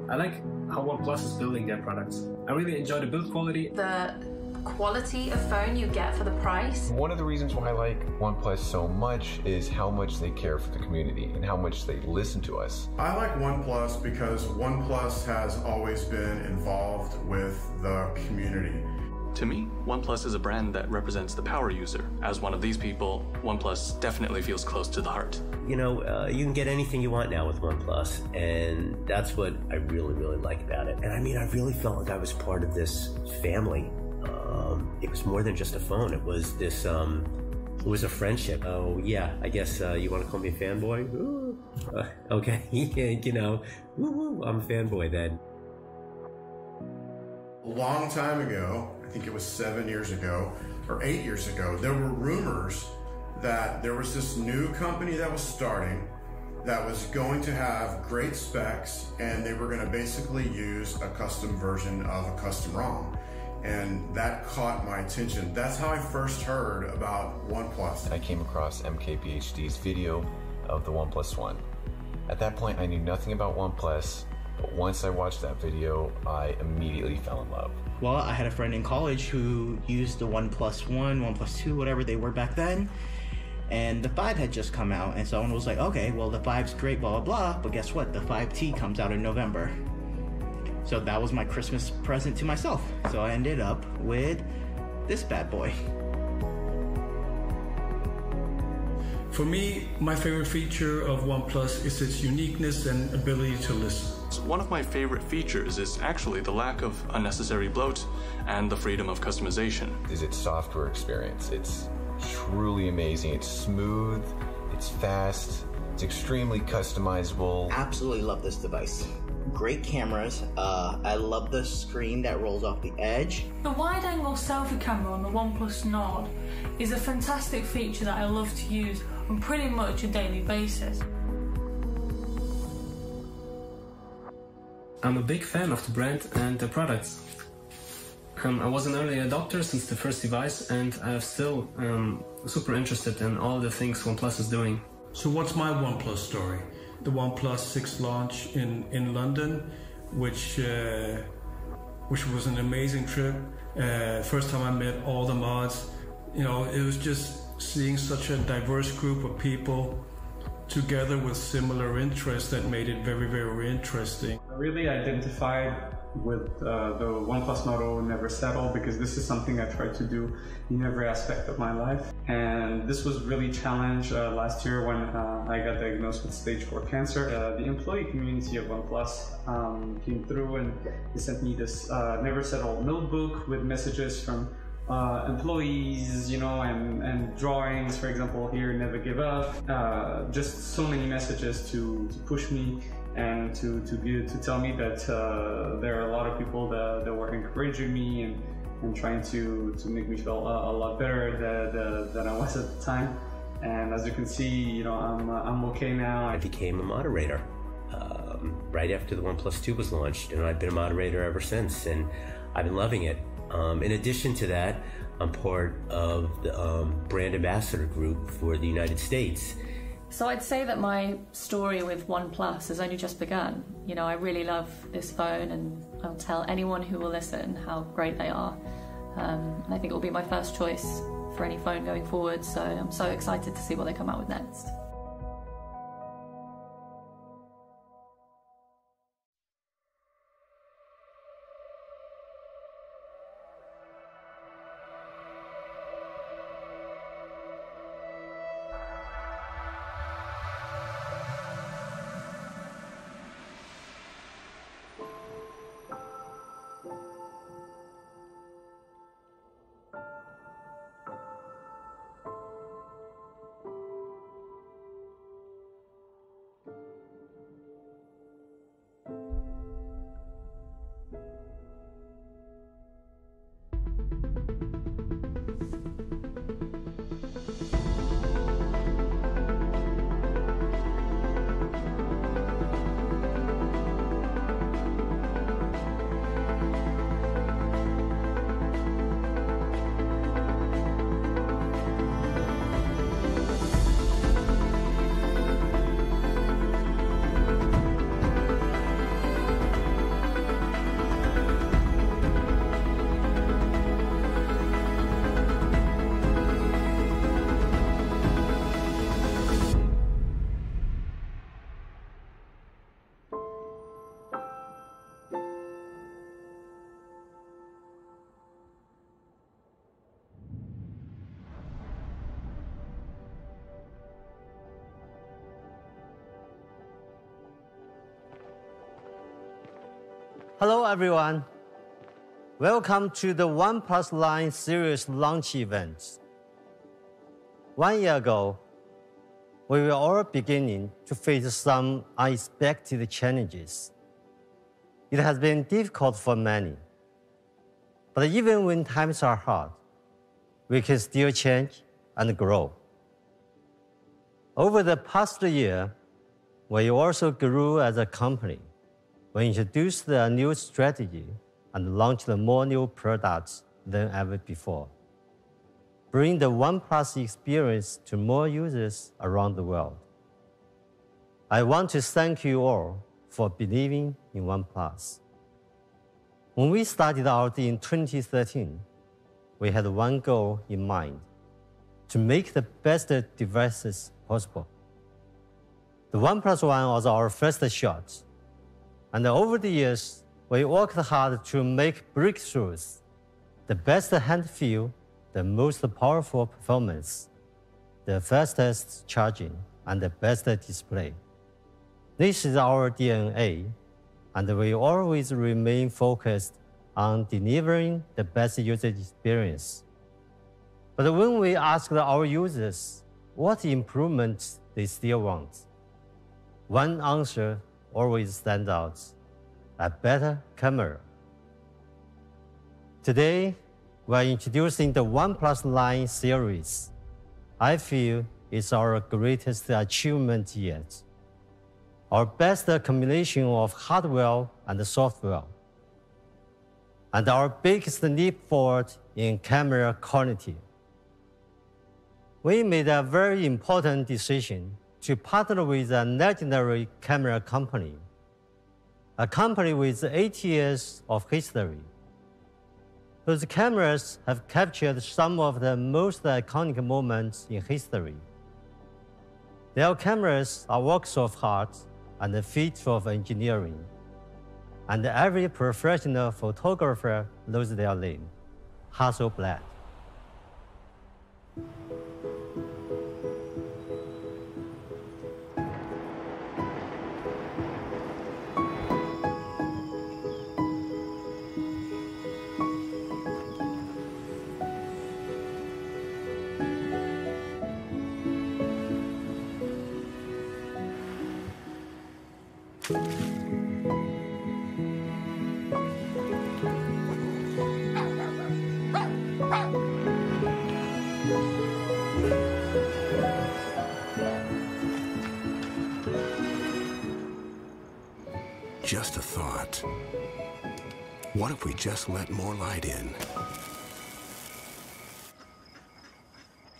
I like how OnePlus is building their products. I really enjoy the build quality. The quality of phone you get for the price. One of the reasons why I like OnePlus so much is how much they care for the community and how much they listen to us. I like OnePlus because OnePlus has always been involved with the community. To me, OnePlus is a brand that represents the power user. As one of these people, OnePlus definitely feels close to the heart. You know, you can get anything you want now with OnePlus, and that's what I really, really like about it. And I mean, I really felt like I was part of this family. It was more than just a phone. It was this, it was a friendship. Oh yeah, I guess you want to call me a fanboy? Ooh. Okay, you know, woo, I'm a fanboy then. A long time ago, I think it was 7 years ago or 8 years ago, there were rumors that there was this new company that was starting that was going to have great specs, and they were going to basically use a custom version of a custom ROM. And that caught my attention. That's how I first heard about OnePlus. I came across MKBHD's video of the OnePlus One. At that point, I knew nothing about OnePlus, but once I watched that video, I immediately fell in love. Well, I had a friend in college who used the OnePlus One, OnePlus Two, whatever they were back then, and the 5 had just come out, and someone was like, okay, well, the 5's great, blah, blah, blah, but guess what? The 5T comes out in November. So that was my Christmas present to myself. So I ended up with this bad boy. For me, my favorite feature of OnePlus is its uniqueness and ability to listen. One of my favorite features is actually the lack of unnecessary bloat and the freedom of customization. Is its software experience. It's truly amazing. It's smooth, it's fast, it's extremely customizable. Absolutely love this device. Great cameras. I love the screen that rolls off the edge. The wide-angle selfie camera on the OnePlus Nord is a fantastic feature that I love to use on pretty much a daily basis. I'm a big fan of the brand and the products. I was an early adopter since the first device, and I'm still super interested in all the things OnePlus is doing. So what's my OnePlus story? The OnePlus 6 launch in London, which was an amazing trip. First time I met all the mods. You know, it was just seeing such a diverse group of people together with similar interests that made it very, very interesting. I really identified with the OnePlus motto, never settle, because this is something I try to do in every aspect of my life. And this was really challenged last year when I got diagnosed with stage 4 cancer. The employee community of OnePlus came through and they sent me this never settle notebook with messages from employees, you know, and drawings, for example, here, never give up. Just so many messages to push me and to tell me that there are a lot of people that were encouraging me and trying to make me feel a lot better than I was at the time. And as you can see, you know, I'm okay now. I became a moderator right after the OnePlus 2 was launched, and I've been a moderator ever since, and I've been loving it. In addition to that, I'm part of the brand ambassador group for the United States. So I'd say that my story with OnePlus has only just begun. You know, I really love this phone, and I'll tell anyone who will listen how great they are. And I think it will be my first choice for any phone going forward, so I'm so excited to see what they come out with next. Hello, everyone. Welcome to the OnePlus Line series launch event. 1 year ago, we were all beginning to face some unexpected challenges. It has been difficult for many. But even when times are hard, we can still change and grow. Over the past year, we also grew as a company. We introduced a new strategy and launched more new products than ever before. Bring the OnePlus experience to more users around the world. I want to thank you all for believing in OnePlus. When we started out in 2013, we had one goal in mind: to make the best devices possible. The OnePlus One was our first shot, and over the years, we worked hard to make breakthroughs: the best hand feel, the most powerful performance, the fastest charging, and the best display. This is our DNA, and we always remain focused on delivering the best user experience. But when we asked our users what improvements they still want, one answer always stands out: a better camera. Today, we are introducing the OnePlus Line series. I feel it's our greatest achievement yet. Our best combination of hardware and software, and our biggest leap forward in camera quality. We made a very important decision to partner with a legendary camera company, a company with 80 years of history, whose cameras have captured some of the most iconic moments in history. Their cameras are works of art and a feat of engineering, and every professional photographer knows their name: Hasselblad. Just a thought. What if we just let more light in?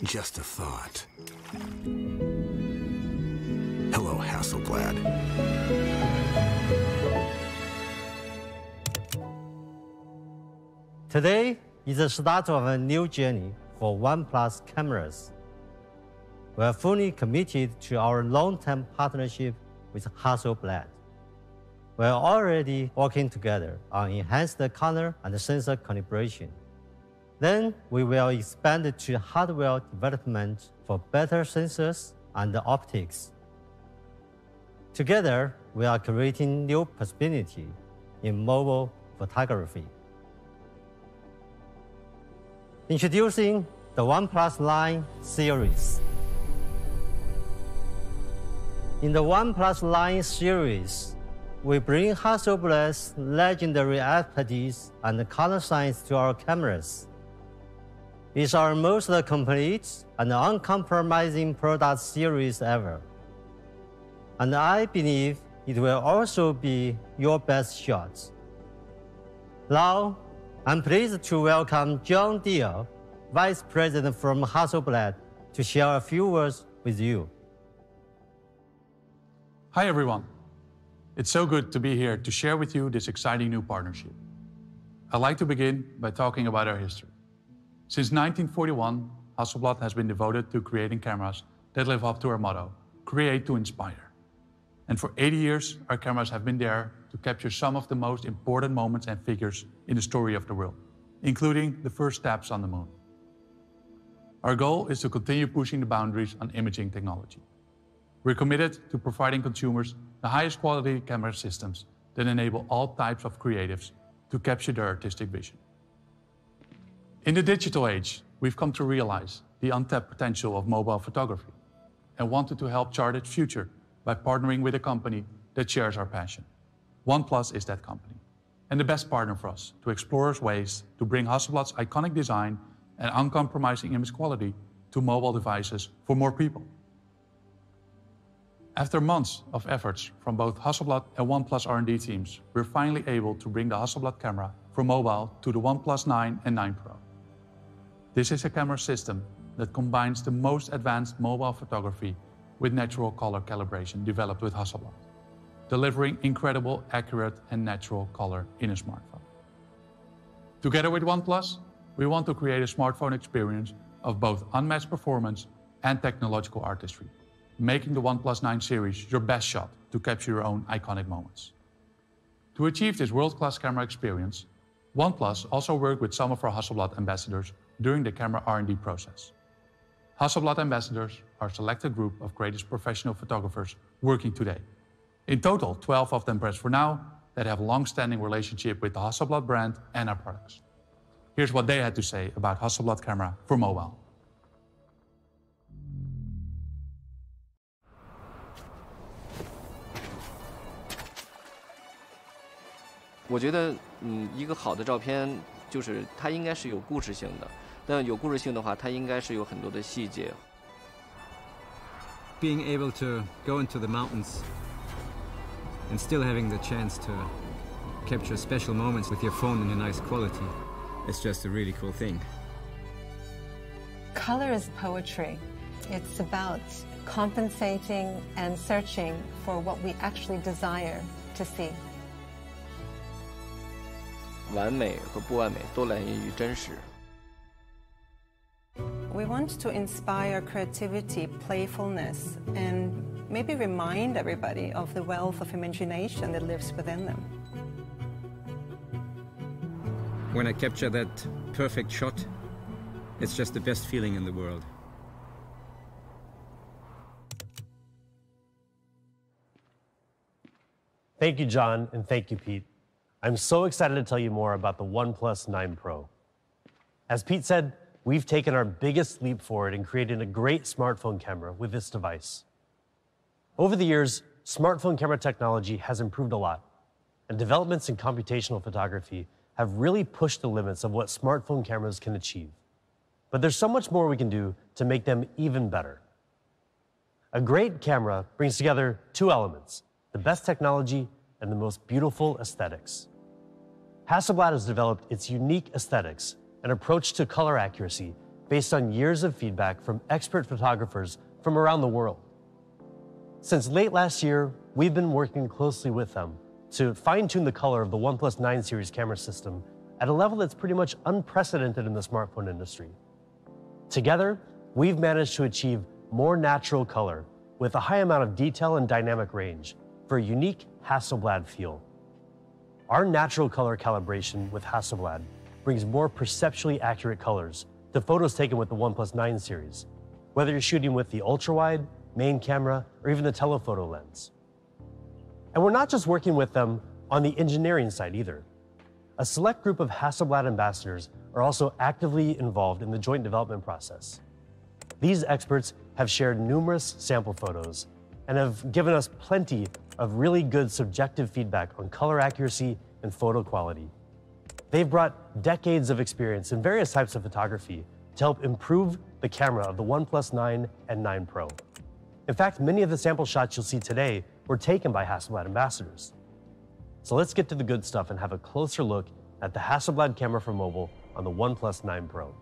Just a thought. Hello, Hasselblad. Today is the start of a new journey for OnePlus cameras. We are fully committed to our long-term partnership with Hasselblad. We are already working together on enhanced color and sensor calibration. Then we will expand to hardware development for better sensors and optics. Together, we are creating new possibility in mobile photography. Introducing the OnePlus Line series. In the OnePlus Line series, we bring Hasselblad's legendary expertise and color science to our cameras. It's our most complete and uncompromising product series ever. And I believe it will also be your best shot. Now, I'm pleased to welcome John Deere, Vice President from Hasselblad, to share a few words with you. Hi, everyone. It's so good to be here to share with you this exciting new partnership. I'd like to begin by talking about our history. Since 1941, Hasselblad has been devoted to creating cameras that live up to our motto, create to inspire. And for 80 years, our cameras have been there to capture some of the most important moments and figures in the story of the world, including the first steps on the moon. Our goal is to continue pushing the boundaries on imaging technology. We're committed to providing consumers the highest quality camera systems that enable all types of creatives to capture their artistic vision. In the digital age, we've come to realize the untapped potential of mobile photography and wanted to help chart its future by partnering with a company that shares our passion. OnePlus is that company, and the best partner for us to explore ways to bring Hasselblad's iconic design and uncompromising image quality to mobile devices for more people. After months of efforts from both Hasselblad and OnePlus R&D teams, we're finally able to bring the Hasselblad camera for mobile to the OnePlus 9 and 9 Pro. This is a camera system that combines the most advanced mobile photography with natural color calibration developed with Hasselblad, delivering incredible, accurate, and natural color in a smartphone. Together with OnePlus, we want to create a smartphone experience of both unmatched performance and technological artistry, making the OnePlus 9 series your best shot to capture your own iconic moments. To achieve this world-class camera experience, OnePlus also worked with some of our Hasselblad ambassadors during the camera R&D process. Hasselblad ambassadors are a selected group of greatest professional photographers working today. In total, 12 of them pressed for now that have a long-standing relationship with the Hasselblad brand and our products. Here's what they had to say about Hasselblad camera for mobile.我觉得，一个好的照片就是它应该是有故事性的，但有故事性的话，它应该是有很多的细节。Being able to go into the mountains and still having the chance to capture special moments with your phone in a nice quality, it's just a really cool thing. Color is poetry. It's about compensating and searching for what we actually desire to see. 完美和不完美都来源于真实。We want to inspire creativity, playfulness, and maybe remind everybody of the wealth of imagination that lives within them. When I capture that perfect shot, it's just the best feeling in the world. Thank you, John, and thank you, Pete. I'm so excited to tell you more about the OnePlus 9 Pro. As Pete said, we've taken our biggest leap forward in creating a great smartphone camera with this device. Over the years, smartphone camera technology has improved a lot, and developments in computational photography have really pushed the limits of what smartphone cameras can achieve. But there's so much more we can do to make them even better. A great camera brings together two elements: the best technology and the most beautiful aesthetics. Hasselblad has developed its unique aesthetics and approach to color accuracy based on years of feedback from expert photographers from around the world. Since late last year, we've been working closely with them to fine-tune the color of the OnePlus 9 series camera system at a level that's pretty much unprecedented in the smartphone industry. Together, we've managed to achieve more natural color with a high amount of detail and dynamic range for a unique Hasselblad feel. Our natural color calibration with Hasselblad brings more perceptually accurate colors to photos taken with the OnePlus 9 series, whether you're shooting with the ultra-wide, main camera, or even the telephoto lens. And we're not just working with them on the engineering side either. A select group of Hasselblad ambassadors are also actively involved in the joint development process. These experts have shared numerous sample photos and have given us plenty of really good subjective feedback on color accuracy and photo quality. They've brought decades of experience in various types of photography to help improve the camera of the OnePlus 9 and 9 Pro. In fact, many of the sample shots you'll see today were taken by Hasselblad ambassadors. So let's get to the good stuff and have a closer look at the Hasselblad camera for mobile on the OnePlus 9 Pro.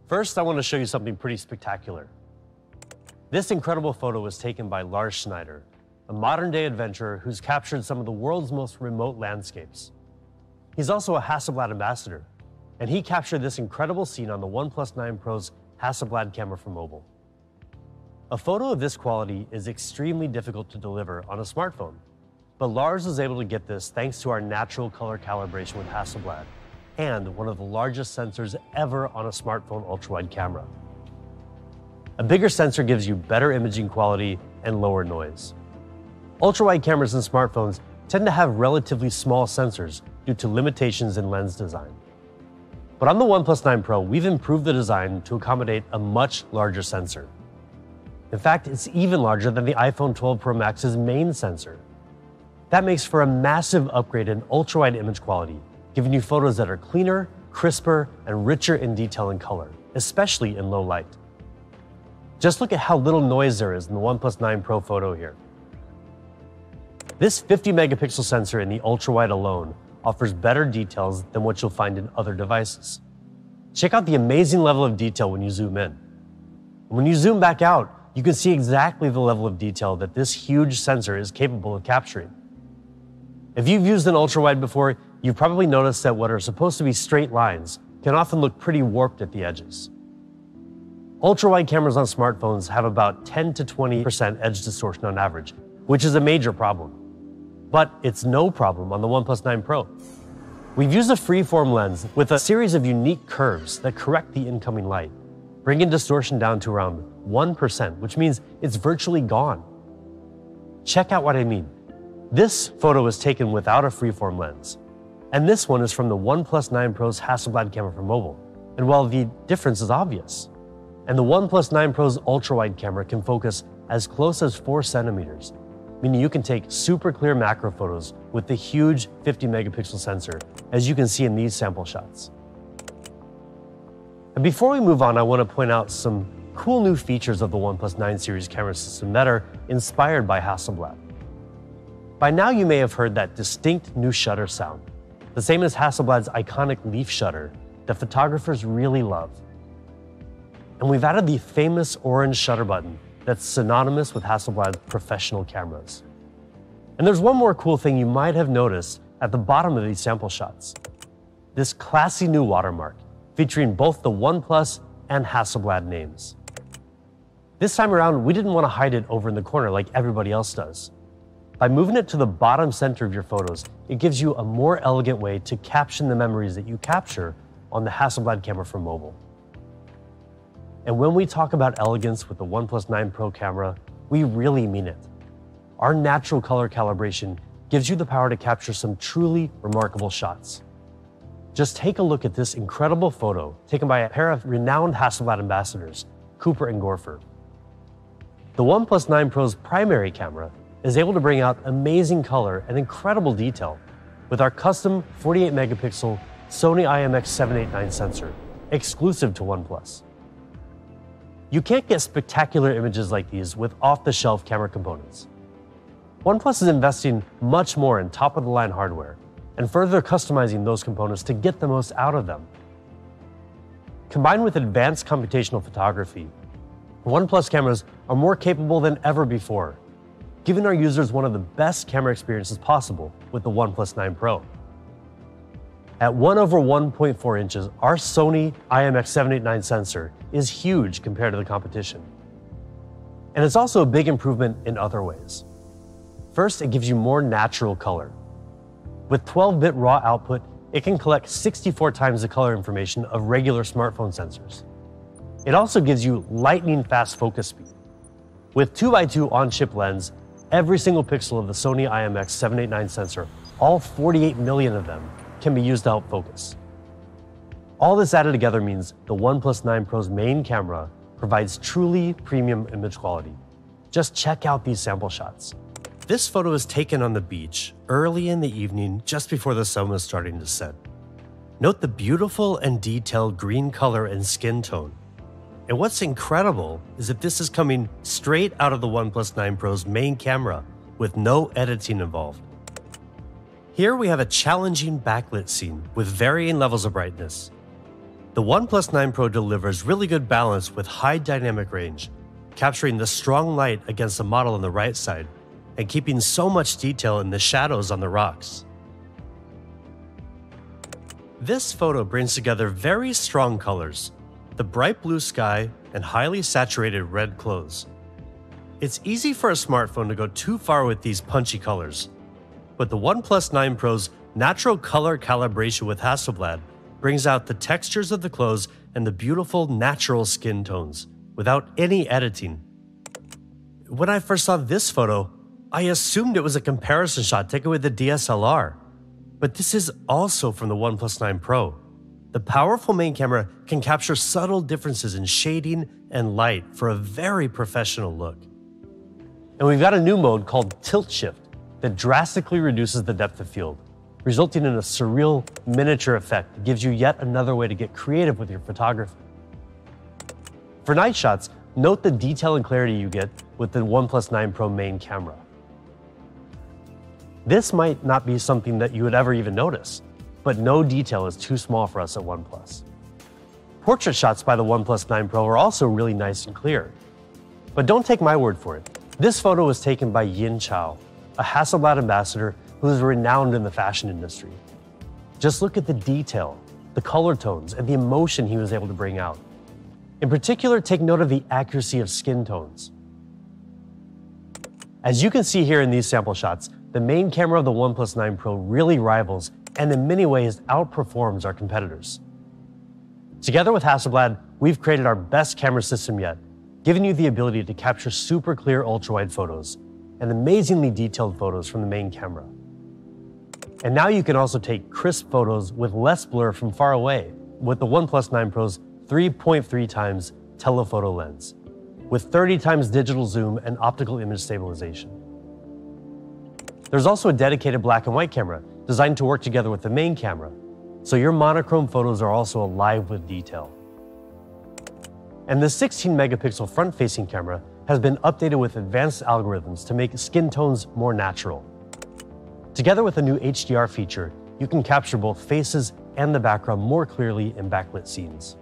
First, I want to show you something pretty spectacular. This incredible photo was taken by Lars Schneider, a modern-day adventurer who's captured some of the world's most remote landscapes. He's also a Hasselblad ambassador, and he captured this incredible scene on the OnePlus 9 Pro's Hasselblad camera for mobile. A photo of this quality is extremely difficult to deliver on a smartphone, but Lars was able to get this thanks to our natural color calibration with Hasselblad and one of the largest sensors ever on a smartphone ultra-wide camera. A bigger sensor gives you better imaging quality and lower noise. ultra-wide cameras in smartphones tend to have relatively small sensors due to limitations in lens design. But on the OnePlus 9 Pro, we've improved the design to accommodate a much larger sensor. In fact, it's even larger than the iPhone 12 Pro Max's main sensor. That makes for a massive upgrade in ultra-wide image quality, giving you photos that are cleaner, crisper, and richer in detail and color, especially in low light. Just look at how little noise there is in the OnePlus 9 Pro photo here. This 50 megapixel sensor in the ultra-wide alone offers better details than what you'll find in other devices. Check out the amazing level of detail when you zoom in. When you zoom back out, you can see exactly the level of detail that this huge sensor is capable of capturing. If you've used an ultra-wide before, you've probably noticed that what are supposed to be straight lines can often look pretty warped at the edges. Ultra-wide cameras on smartphones have about 10 to 20% edge distortion on average, which is a major problem. But it's no problem on the OnePlus 9 Pro. We've used a freeform lens with a series of unique curves that correct the incoming light, bringing distortion down to around 1%, which means it's virtually gone. Check out what I mean. This photo was taken without a freeform lens, and this one is from the OnePlus 9 Pro's Hasselblad camera for mobile. And while the difference is obvious, and the OnePlus 9 Pro's ultra-wide camera can focus as close as 4 centimeters, meaning you can take super clear macro photos with the huge 50 megapixel sensor, as you can see in these sample shots. And before we move on, I want to point out some cool new features of the OnePlus 9 series camera system that are inspired by Hasselblad. By now you may have heard that distinct new shutter sound, the same as Hasselblad's iconic leaf shutter that photographers really love. And we've added the famous orange shutter button that's synonymous with Hasselblad's professional cameras. And there's one more cool thing you might have noticed at the bottom of these sample shots. This classy new watermark, featuring both the OnePlus and Hasselblad names. This time around, we didn't want to hide it over in the corner like everybody else does. By moving it to the bottom center of your photos, it gives you a more elegant way to caption the memories that you capture on the Hasselblad camera for mobile. And when we talk about elegance with the OnePlus 9 Pro camera, we really mean it. Our natural color calibration gives you the power to capture some truly remarkable shots. Just take a look at this incredible photo taken by a pair of renowned Hasselblad ambassadors, Cooper and Gorfer. The OnePlus 9 Pro's primary camera is able to bring out amazing color and incredible detail with our custom 48 megapixel Sony IMX789 sensor, exclusive to OnePlus. You can't get spectacular images like these with off-the-shelf camera components. OnePlus is investing much more in top-of-the-line hardware and further customizing those components to get the most out of them. Combined with advanced computational photography, OnePlus cameras are more capable than ever before, giving our users one of the best camera experiences possible with the OnePlus 9 Pro. At 1/1.4 inches, our Sony IMX789 sensor is huge compared to the competition. And it's also a big improvement in other ways. First, it gives you more natural color. With 12-bit raw output, it can collect 64 times the color information of regular smartphone sensors. It also gives you lightning-fast focus speed. With 2x2 on-chip lens, every single pixel of the Sony IMX789 sensor, all 48 million of them, can be used to help focus. All this added together means the OnePlus 9 Pro's main camera provides truly premium image quality. Just check out these sample shots. This photo is taken on the beach early in the evening just before the sun was starting to set. Note the beautiful and detailed green color and skin tone. And what's incredible is that this is coming straight out of the OnePlus 9 Pro's main camera with no editing involved. Here we have a challenging backlit scene with varying levels of brightness. The OnePlus 9 Pro delivers really good balance with high dynamic range, capturing the strong light against the model on the right side and keeping so much detail in the shadows on the rocks. This photo brings together very strong colors, the bright blue sky and highly saturated red clothes. It's easy for a smartphone to go too far with these punchy colors, but the OnePlus 9 Pro's natural color calibration with Hasselblad brings out the textures of the clothes and the beautiful natural skin tones without any editing. When I first saw this photo, I assumed it was a comparison shot taken with the DSLR, but this is also from the OnePlus 9 Pro. The powerful main camera can capture subtle differences in shading and light for a very professional look. And we've got a new mode called Tilt Shift that drastically reduces the depth of field, resulting in a surreal miniature effect that gives you yet another way to get creative with your photography. For night shots, note the detail and clarity you get with the OnePlus 9 Pro main camera. This might not be something that you would ever even notice, but no detail is too small for us at OnePlus. Portrait shots by the OnePlus 9 Pro are also really nice and clear. But don't take my word for it. This photo was taken by Yin Chao, a Hasselblad ambassador who is renowned in the fashion industry. Just look at the detail, the color tones, and the emotion he was able to bring out. In particular, take note of the accuracy of skin tones. As you can see here in these sample shots, the main camera of the OnePlus 9 Pro really rivals and in many ways outperforms our competitors. Together with Hasselblad, we've created our best camera system yet, giving you the ability to capture super clear ultra-wide photos and amazingly detailed photos from the main camera. And now you can also take crisp photos with less blur from far away with the OnePlus 9 Pro's 3.3 times telephoto lens, with 30 times digital zoom and optical image stabilization. There's also a dedicated black and white camera designed to work together with the main camera, so your monochrome photos are also alive with detail. And the 16 megapixel front-facing camera has been updated with advanced algorithms to make skin tones more natural. Together with a new HDR feature, you can capture both faces and the background more clearly in backlit scenes.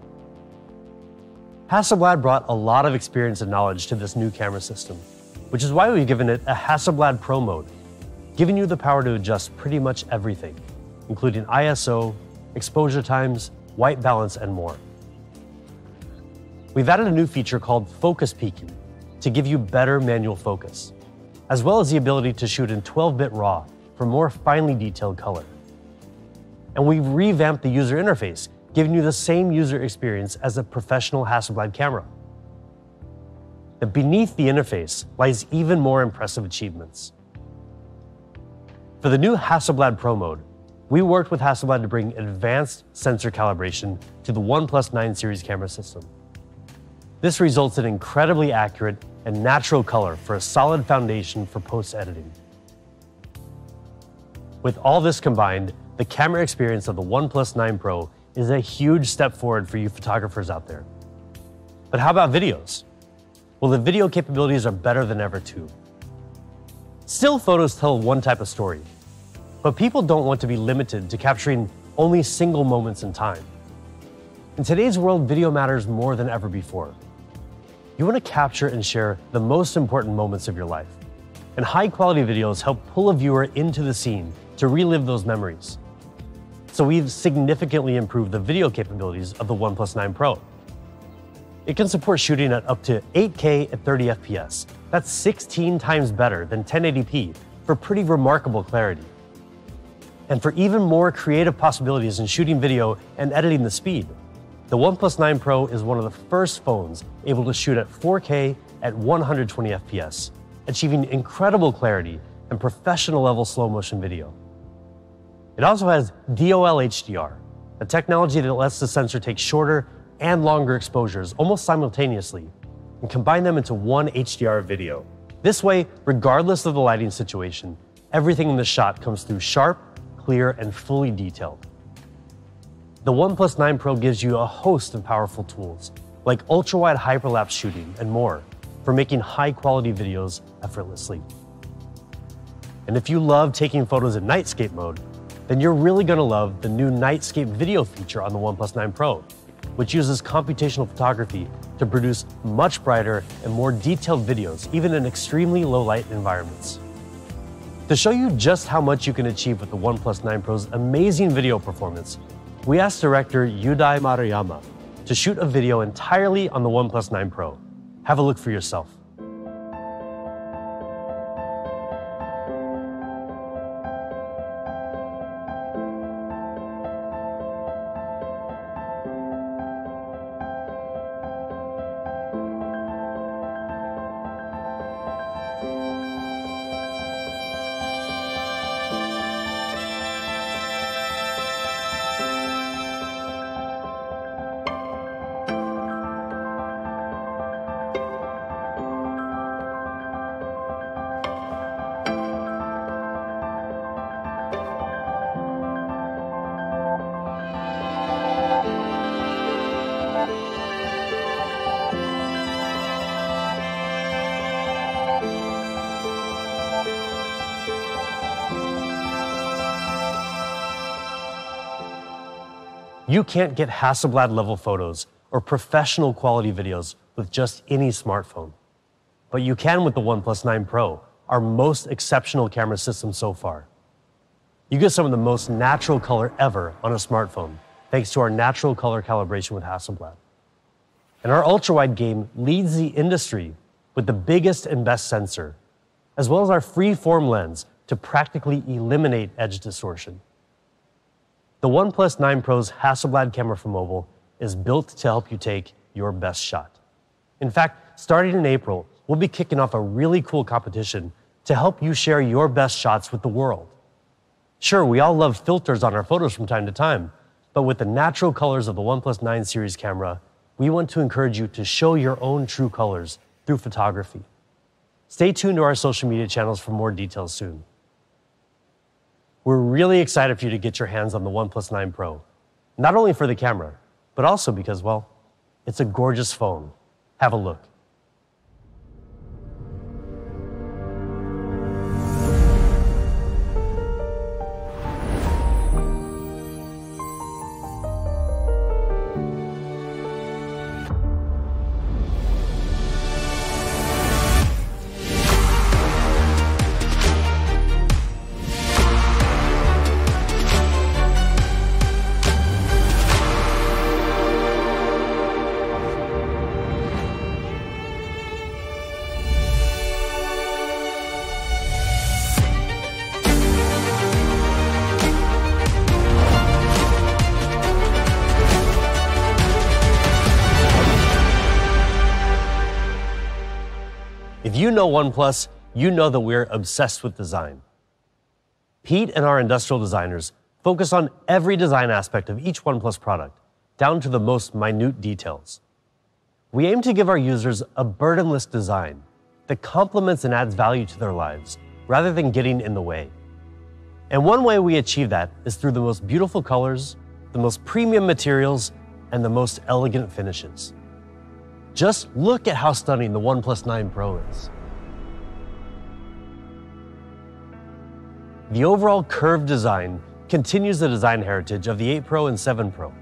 Hasselblad brought a lot of experience and knowledge to this new camera system, which is why we've given it a Hasselblad Pro mode, giving you the power to adjust pretty much everything, including ISO, exposure times, white balance, and more. We've added a new feature called focus peaking to give you better manual focus, as well as the ability to shoot in 12-bit RAW for more finely detailed color. And we've revamped the user interface, giving you the same user experience as a professional Hasselblad camera. And beneath the interface lies even more impressive achievements. For the new Hasselblad Pro mode, we worked with Hasselblad to bring advanced sensor calibration to the OnePlus 9 series camera system. This results in incredibly accurate and natural color for a solid foundation for post-editing. With all this combined, the camera experience of the OnePlus 9 Pro is a huge step forward for you photographers out there. But how about videos? Well, the video capabilities are better than ever too. Still photos tell one type of story, but people don't want to be limited to capturing only single moments in time. In today's world, video matters more than ever before. You want to capture and share the most important moments of your life, and high-quality videos help pull a viewer into the scene to relive those memories. So we've significantly improved the video capabilities of the OnePlus 9 Pro. It can support shooting at up to 8K at 30 FPS. That's 16 times better than 1080p for pretty remarkable clarity. And for even more creative possibilities in shooting video and editing the speed, the OnePlus 9 Pro is one of the first phones able to shoot at 4K at 120 FPS, achieving incredible clarity and professional-level slow-motion video. It also has DOL HDR, a technology that lets the sensor take shorter and longer exposures almost simultaneously and combine them into one HDR video. This way, regardless of the lighting situation, everything in the shot comes through sharp, clear, and fully detailed. The OnePlus 9 Pro gives you a host of powerful tools, like ultra-wide hyperlapse shooting and more, for making high-quality videos effortlessly. And if you love taking photos in Nightscape mode, then you're really going to love the new Nightscape video feature on the OnePlus 9 Pro, which uses computational photography to produce much brighter and more detailed videos, even in extremely low-light environments. To show you just how much you can achieve with the OnePlus 9 Pro's amazing video performance, we asked director Yudai Maruyama to shoot a video entirely on the OnePlus 9 Pro. Have a look for yourself. You can't get Hasselblad-level photos or professional quality videos with just any smartphone. But you can with the OnePlus 9 Pro, our most exceptional camera system so far. You get some of the most natural color ever on a smartphone, thanks to our natural color calibration with Hasselblad. And our ultra-wide game leads the industry with the biggest and best sensor, as well as our free-form lens to practically eliminate edge distortion. The OnePlus 9 Pro's Hasselblad camera for mobile is built to help you take your best shot. In fact, starting in April, we'll be kicking off a really cool competition to help you share your best shots with the world. Sure, we all love filters on our photos from time to time, but with the natural colors of the OnePlus 9 series camera, we want to encourage you to show your own true colors through photography. Stay tuned to our social media channels for more details soon. We're really excited for you to get your hands on the OnePlus 9 Pro, not only for the camera, but also because, well, it's a gorgeous phone. Have a look. If you know OnePlus, you know that we're obsessed with design. Pete and our industrial designers focus on every design aspect of each OnePlus product, down to the most minute details. We aim to give our users a burdenless design that complements and adds value to their lives, rather than getting in the way. And one way we achieve that is through the most beautiful colors, the most premium materials, and the most elegant finishes. Just look at how stunning the OnePlus 9 Pro is. The overall curved design continues the design heritage of the 8 Pro and 7 Pro.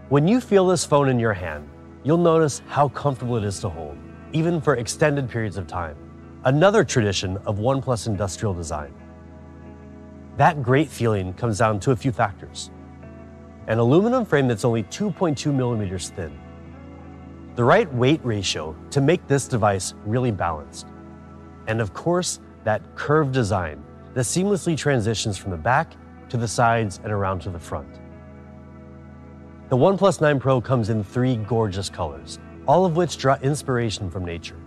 When you feel this phone in your hand, you'll notice how comfortable it is to hold, even for extended periods of time. Another tradition of OnePlus industrial design. That great feeling comes down to a few factors. An aluminum frame that's only 2.2 millimeters thin. The right weight ratio to make this device really balanced. And of course, that curved design that seamlessly transitions from the back to the sides and around to the front. The OnePlus 9 Pro comes in 3 gorgeous colors, all of which draw inspiration from nature.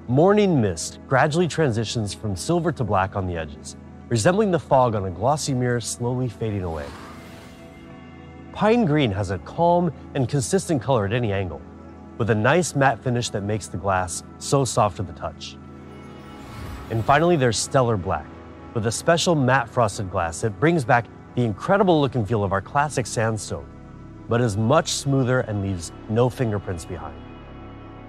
Morning mist gradually transitions from silver to black on the edges, resembling the fog on a glossy mirror slowly fading away. Pine green has a calm and consistent color at any angle, with a nice matte finish that makes the glass so soft to the touch. And finally, there's stellar black, with a special matte frosted glass that brings back the incredible look and feel of our classic sandstone, but is much smoother and leaves no fingerprints behind.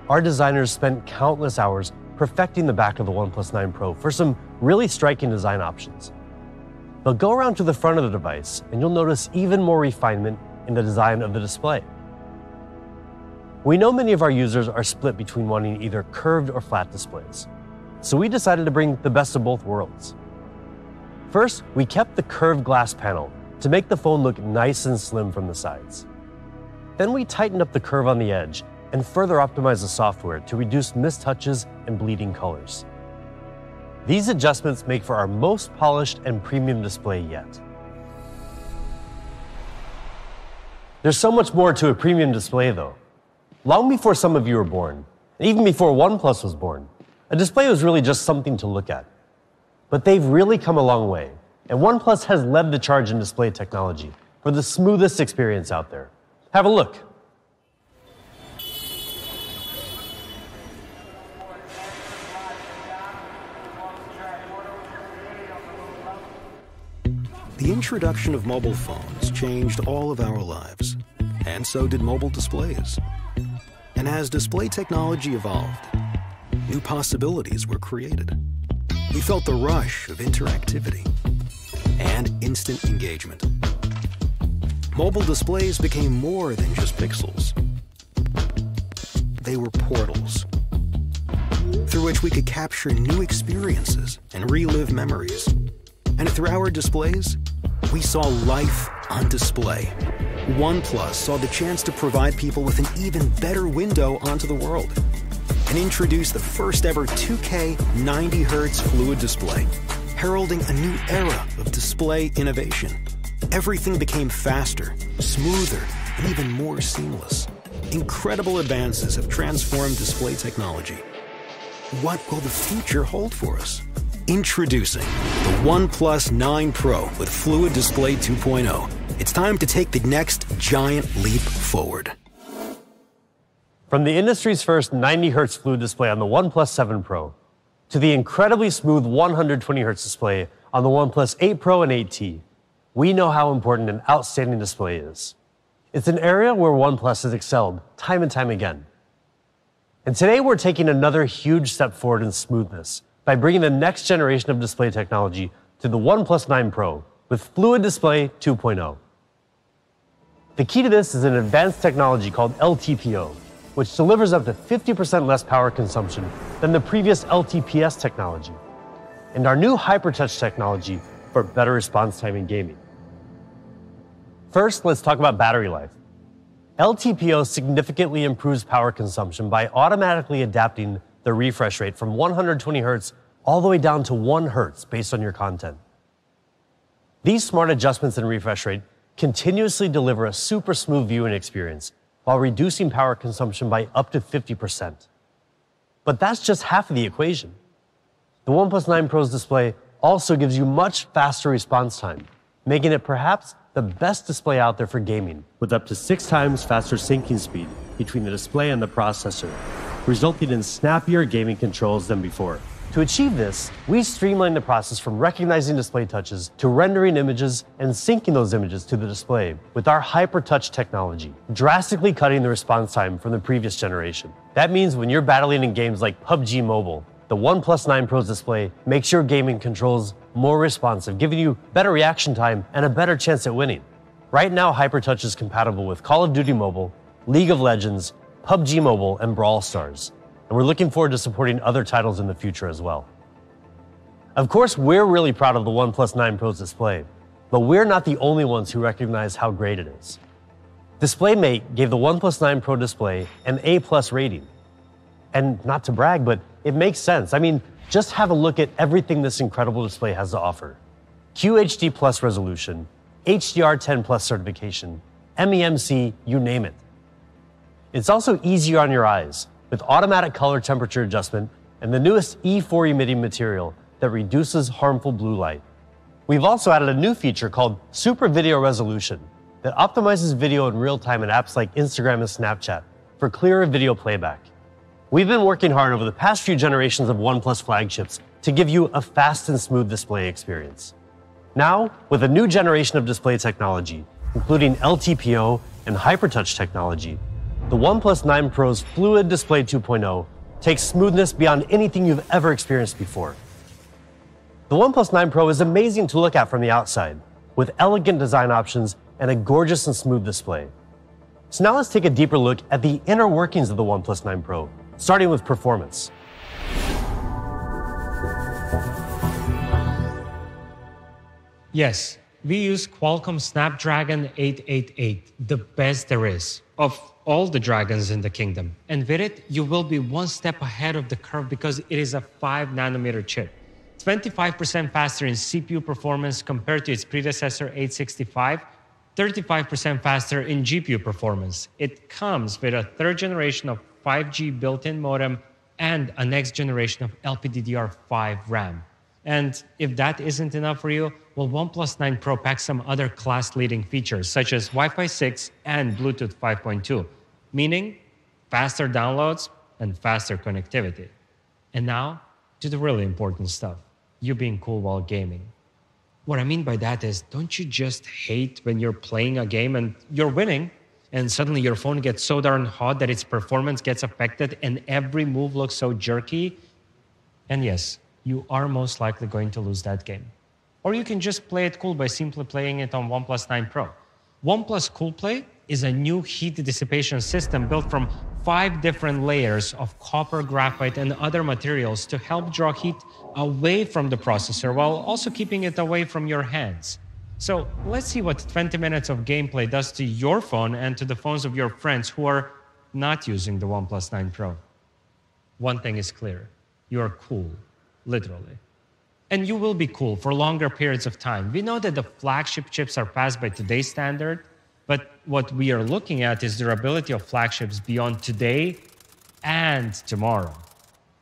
Our designers spent countless hours perfecting the back of the OnePlus 9 Pro for some really striking design options. But go around to the front of the device and you'll notice even more refinement in the design of the display. We know many of our users are split between wanting either curved or flat displays, so we decided to bring the best of both worlds. First, we kept the curved glass panel to make the phone look nice and slim from the sides. Then we tightened up the curve on the edge and further optimized the software to reduce mistouches and bleeding colors. These adjustments make for our most polished and premium display yet. There's so much more to a premium display though. Long before some of you were born, and even before OnePlus was born, a display was really just something to look at. But they've really come a long way, and OnePlus has led the charge in display technology for the smoothest experience out there. Have a look. The introduction of mobile phones changed all of our lives, and so did mobile displays. And as display technology evolved, new possibilities were created. We felt the rush of interactivity and instant engagement. mobile displays became more than just pixels. They were portals through which we could capture new experiences and relive memories. And through our displays, we saw life on display. OnePlus saw the chance to provide people with an even better window onto the world and introduced the first ever 2K 90Hz fluid display, heralding a new era of display innovation. Everything became faster, smoother, and even more seamless. Incredible advances have transformed display technology. What will the future hold for us? Introducing the OnePlus 9 Pro with Fluid Display 2.0. It's time to take the next giant leap forward. From the industry's first 90Hz fluid display on the OnePlus 7 Pro to the incredibly smooth 120Hz display on the OnePlus 8 Pro and 8T, we know how important an outstanding display is. It's an area where OnePlus has excelled time and time again. And today we're taking another huge step forward in smoothness by bringing the next generation of display technology to the OnePlus 9 Pro with Fluid Display 2.0. The key to this is an advanced technology called LTPO, which delivers up to 50% less power consumption than the previous LTPS technology, and our new HyperTouch technology for better response time in gaming. First, let's talk about battery life. LTPO significantly improves power consumption by automatically adapting the refresh rate from 120 Hz all the way down to 1 Hz based on your content. These smart adjustments in refresh rate continuously deliver a super smooth viewing experience while reducing power consumption by up to 50%. But that's just half of the equation. The OnePlus 9 Pro's display also gives you much faster response time, making it perhaps the best display out there for gaming, with up to 6 times faster syncing speed between the display and the processor, resulting in snappier gaming controls than before. To achieve this, we streamlined the process from recognizing display touches to rendering images and syncing those images to the display with our HyperTouch technology, drastically cutting the response time from the previous generation. That means when you're battling in games like PUBG Mobile, the OnePlus 9 Pro's display makes your gaming controls more responsive, giving you better reaction time and a better chance at winning. Right now, HyperTouch is compatible with Call of Duty Mobile, League of Legends, PUBG Mobile, and Brawl Stars. And we're looking forward to supporting other titles in the future as well. Of course, we're really proud of the OnePlus 9 Pro's display, but we're not the only ones who recognize how great it is. DisplayMate gave the OnePlus 9 Pro display an A+ rating. And not to brag, but it makes sense. I mean, just have a look at everything this incredible display has to offer. QHD Plus resolution, HDR10 Plus certification, MEMC, you name it. It's also easier on your eyes, with automatic color temperature adjustment and the newest E4 emitting material that reduces harmful blue light. We've also added a new feature called Super Video Resolution that optimizes video in real time in apps like Instagram and Snapchat for clearer video playback. We've been working hard over the past few generations of OnePlus flagships to give you a fast and smooth display experience. Now, with a new generation of display technology, including LTPO and HyperTouch technology, the OnePlus 9 Pro's Fluid Display 2.0 takes smoothness beyond anything you've ever experienced before. The OnePlus 9 Pro is amazing to look at from the outside, with elegant design options and a gorgeous and smooth display. So now let's take a deeper look at the inner workings of the OnePlus 9 Pro, starting with performance. Yes, we use Qualcomm Snapdragon 888, the best there is of all the dragons in the kingdom. And with it, you will be one step ahead of the curve because it is a 5nm chip. 25% faster in CPU performance compared to its predecessor 865, 35% faster in GPU performance. It comes with a 3rd generation of 5G built-in modem and a next generation of LPDDR5 RAM. And if that isn't enough for you, well, OnePlus 9 Pro packs some other class-leading features such as Wi-Fi 6 and Bluetooth 5.2, meaning faster downloads and faster connectivity. And now to the really important stuff, you being cool while gaming. What I mean by that is, don't you just hate when you're playing a game and you're winning, and suddenly your phone gets so darn hot that its performance gets affected and every move looks so jerky? And yes, you are most likely going to lose that game. Or you can just play it cool by simply playing it on OnePlus 9 Pro. OnePlus CoolPlay is a new heat dissipation system built from 5 different layers of copper, graphite, and other materials to help draw heat away from the processor while also keeping it away from your hands. So let's see what 20 minutes of gameplay does to your phone and to the phones of your friends who are not using the OnePlus 9 Pro. One thing is clear, you are cool, literally. And you will be cool for longer periods of time. We know that the flagship chips are fast by today's standard, but what we are looking at is durability of flagships beyond today and tomorrow.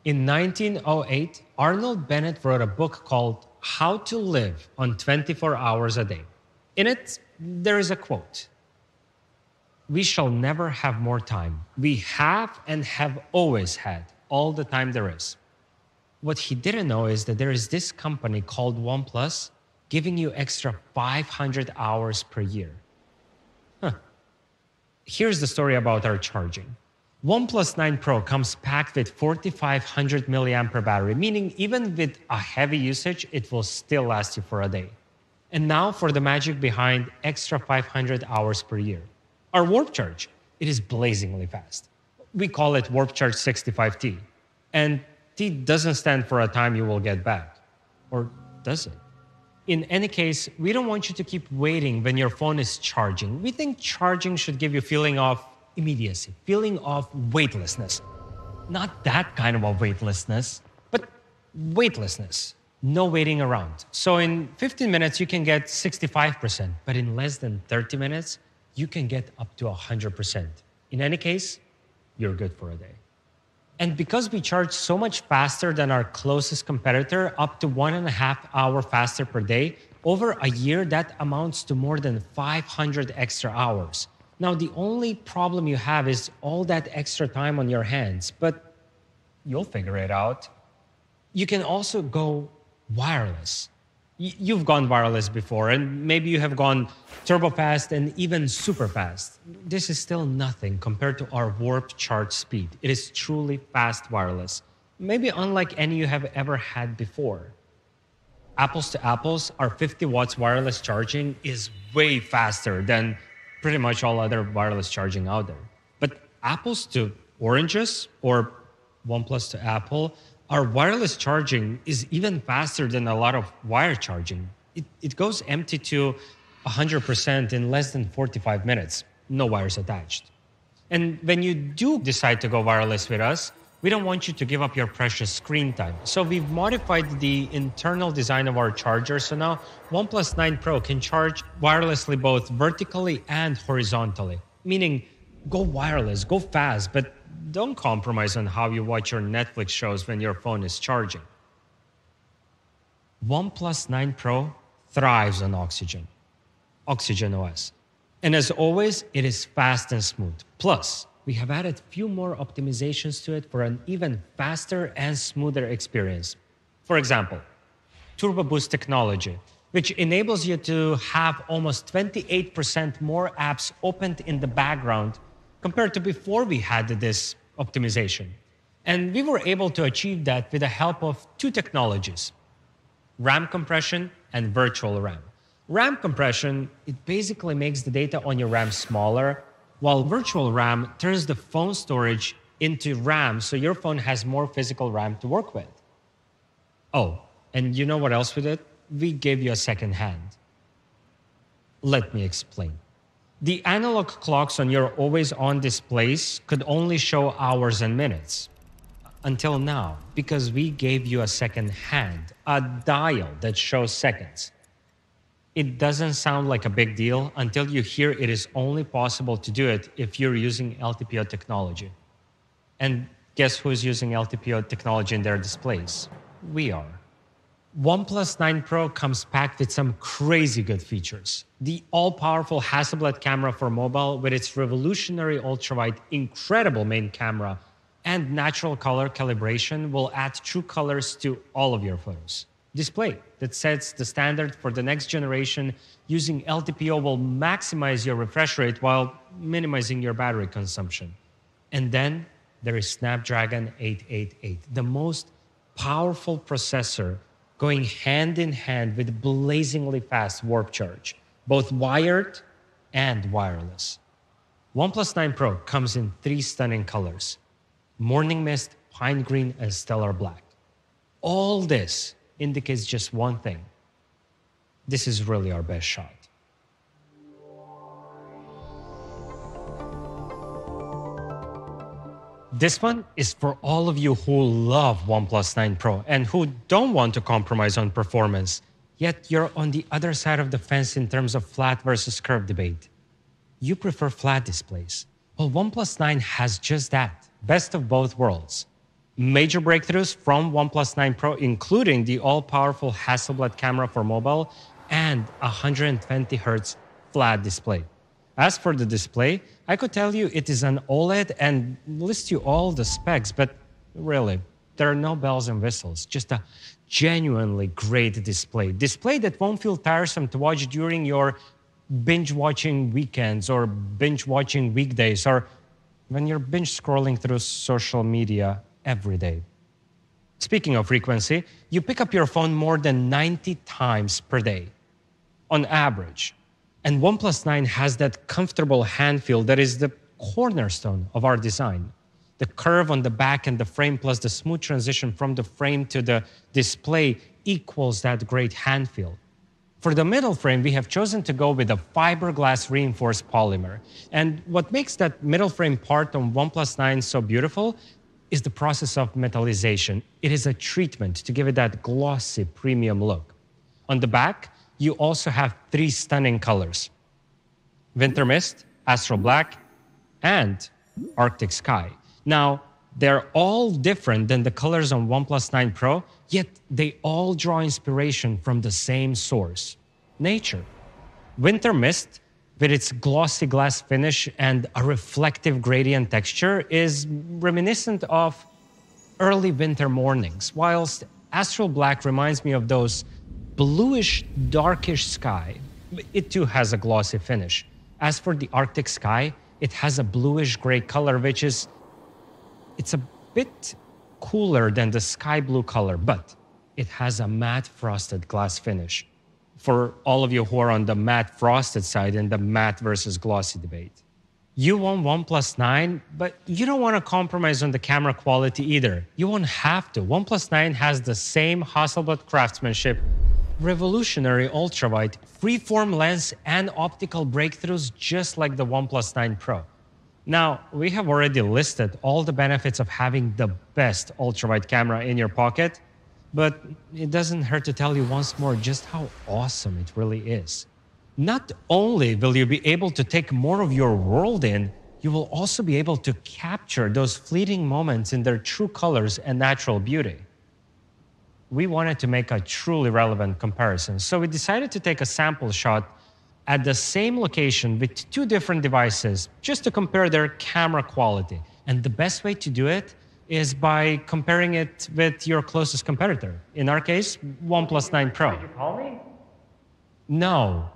In 1908, Arnold Bennett wrote a book called How to Live on 24 Hours a Day. In it, there is a quote: "We shall never have more time. We have and have always had all the time there is." What he didn't know is that there is this company called OnePlus giving you extra 500 hours per year. Here's the story about our charging. OnePlus 9 Pro comes packed with 4500 milliampere battery, meaning even with a heavy usage, it will still last you for a day. And now for the magic behind extra 500 hours per year. Our Warp Charge, it is blazingly fast. We call it Warp Charge 65T. And T doesn't stand for a time you will get back. Or does it? In any case, we don't want you to keep waiting when your phone is charging. We think charging should give you a feeling of immediacy, feeling of weightlessness. Not that kind of a weightlessness, but weightlessness. No waiting around. So in 15 minutes, you can get 65%, but in less than 30 minutes, you can get up to 100%. In any case, you're good for a day. And because we charge so much faster than our closest competitor, up to 1.5 hours faster per day, over a year, that amounts to more than 500 extra hours. Now, the only problem you have is all that extra time on your hands, but you'll figure it out. You can also go wireless. You've gone wireless before, and maybe you have gone turbo fast and even super fast. This is still nothing compared to our Warp Charge speed. It is truly fast wireless, maybe unlike any you have ever had before. Apples to apples, our 50 watts wireless charging is way faster than pretty much all other wireless charging out there. But apples to oranges, or OnePlus to Apple, our wireless charging is even faster than a lot of wire charging. It goes empty to 100% in less than 45 minutes, no wires attached. And when you do decide to go wireless with us, we don't want you to give up your precious screen time. So we've modified the internal design of our charger, so now OnePlus 9 Pro can charge wirelessly both vertically and horizontally, meaning go wireless, go fast, but don't compromise on how you watch your Netflix shows when your phone is charging. OnePlus 9 Pro thrives on Oxygen OS. And as always, it is fast and smooth. Plus, we have added a few more optimizations to it for an even faster and smoother experience. For example, Turbo Boost technology, which enables you to have almost 28% more apps opened in the background compared to before we had this optimization. And we were able to achieve that with the help of 2 technologies, RAM compression and virtual RAM. RAM compression, it basically makes the data on your RAM smaller, while virtual RAM turns the phone storage into RAM, so your phone has more physical RAM to work with. Oh, and you know what else we did? We gave you a second hand. Let me explain. The analog clocks on your always-on displays could only show hours and minutes. Until now, because we gave you a second hand, a dial that shows seconds. It doesn't sound like a big deal until you hear it is only possible to do it if you're using LTPO technology. And guess who's using LTPO technology in their displays? We are. OnePlus 9 Pro comes packed with some crazy good features. The all-powerful Hasselblad camera for mobile with its revolutionary ultrawide, incredible main camera, and natural color calibration will add true colors to all of your photos. Display that sets the standard for the next generation using LTPO will maximize your refresh rate while minimizing your battery consumption. And then there is Snapdragon 888, the most powerful processor going hand in hand with blazingly fast Warp Charge, both wired and wireless. OnePlus 9 Pro comes in 3 stunning colors: Morning Mist, Pine Green, and Stellar Black. All this indicates just one thing. This is really our best shot. This one is for all of you who love OnePlus 9 Pro and who don't want to compromise on performance, yet you're on the other side of the fence in terms of flat versus curved debate. You prefer flat displays. Well, OnePlus 9 has just that, best of both worlds. Major breakthroughs from OnePlus 9 Pro, including the all-powerful Hasselblad camera for mobile and 120 Hz flat display. As for the display, I could tell you it is an OLED and list you all the specs, but really, there are no bells and whistles, just a genuinely great display. Display that won't feel tiresome to watch during your binge-watching weekends or binge-watching weekdays or when you're binge-scrolling through social media every day. Speaking of frequency, you pick up your phone more than 90 times per day, on average. And OnePlus 9 has that comfortable hand feel that is the cornerstone of our design. The curve on the back and the frame plus the smooth transition from the frame to the display equals that great hand feel. For the middle frame, we have chosen to go with a fiberglass reinforced polymer. And what makes that middle frame part on OnePlus 9 so beautiful is the process of metallization. It is a treatment to give it that glossy premium look. On the back, you also have 3 stunning colors: Winter Mist, Astral Black, and Arctic Sky. Now, they're all different than the colors on OnePlus 9 Pro, yet they all draw inspiration from the same source: nature. Winter Mist, with its glossy glass finish and a reflective gradient texture, is reminiscent of early winter mornings, whilst Astral Black reminds me of those bluish, darkish sky. It too has a glossy finish. As for the Arctic Sky, it has a bluish gray color, which is, it's a bit cooler than the sky blue color, but it has a matte frosted glass finish. For all of you who are on the matte frosted side in the matte versus glossy debate. You want OnePlus 9, but you don't want to compromise on the camera quality either. You won't have to. OnePlus 9 has the same Hasselblad craftsmanship, revolutionary ultrawide, freeform lens, and optical breakthroughs just like the OnePlus 9 Pro. Now, we have already listed all the benefits of having the best ultrawide camera in your pocket, but it doesn't hurt to tell you once more just how awesome it really is. Not only will you be able to take more of your world in, you will also be able to capture those fleeting moments in their true colors and natural beauty. We wanted to make a truly relevant comparison, so we decided to take a sample shot at the same location with 2 different devices just to compare their camera quality. And the best way to do it is by comparing it with your closest competitor. In our case, OnePlus 9 Pro. Did you call me? No.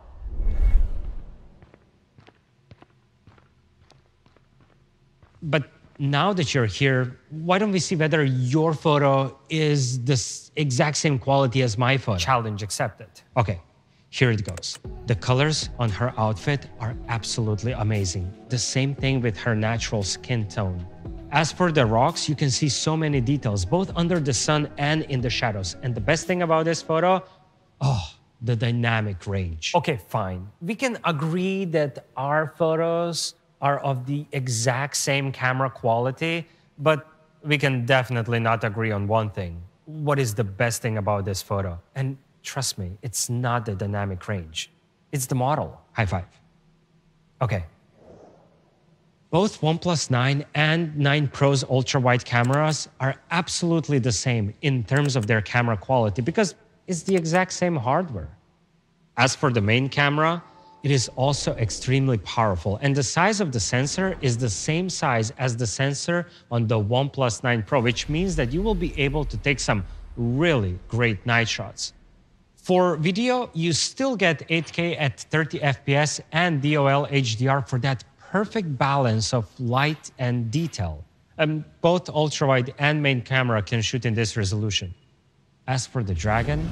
But now that you're here, why don't we see whether your photo is the exact same quality as my photo? Challenge accepted. Okay, here it goes. The colors on her outfit are absolutely amazing. The same thing with her natural skin tone. As for the rocks, you can see so many details, both under the sun and in the shadows. And the best thing about this photo, the dynamic range. Okay, fine. We can agree that our photos are of the exact same camera quality, but we can definitely not agree on one thing. What is the best thing about this photo? And trust me, it's not the dynamic range. It's the model. High five. Okay. Both OnePlus 9 and 9 Pro's ultra-wide cameras are absolutely the same in terms of their camera quality because it's the exact same hardware. As for the main camera, it is also extremely powerful, and the size of the sensor is the same size as the sensor on the OnePlus 9 Pro, which means that you will be able to take some really great night shots. For video, you still get 8K at 30 FPS and DOL HDR for that perfect balance of light and detail. Both ultrawide and main camera can shoot in this resolution. As for the Dragon,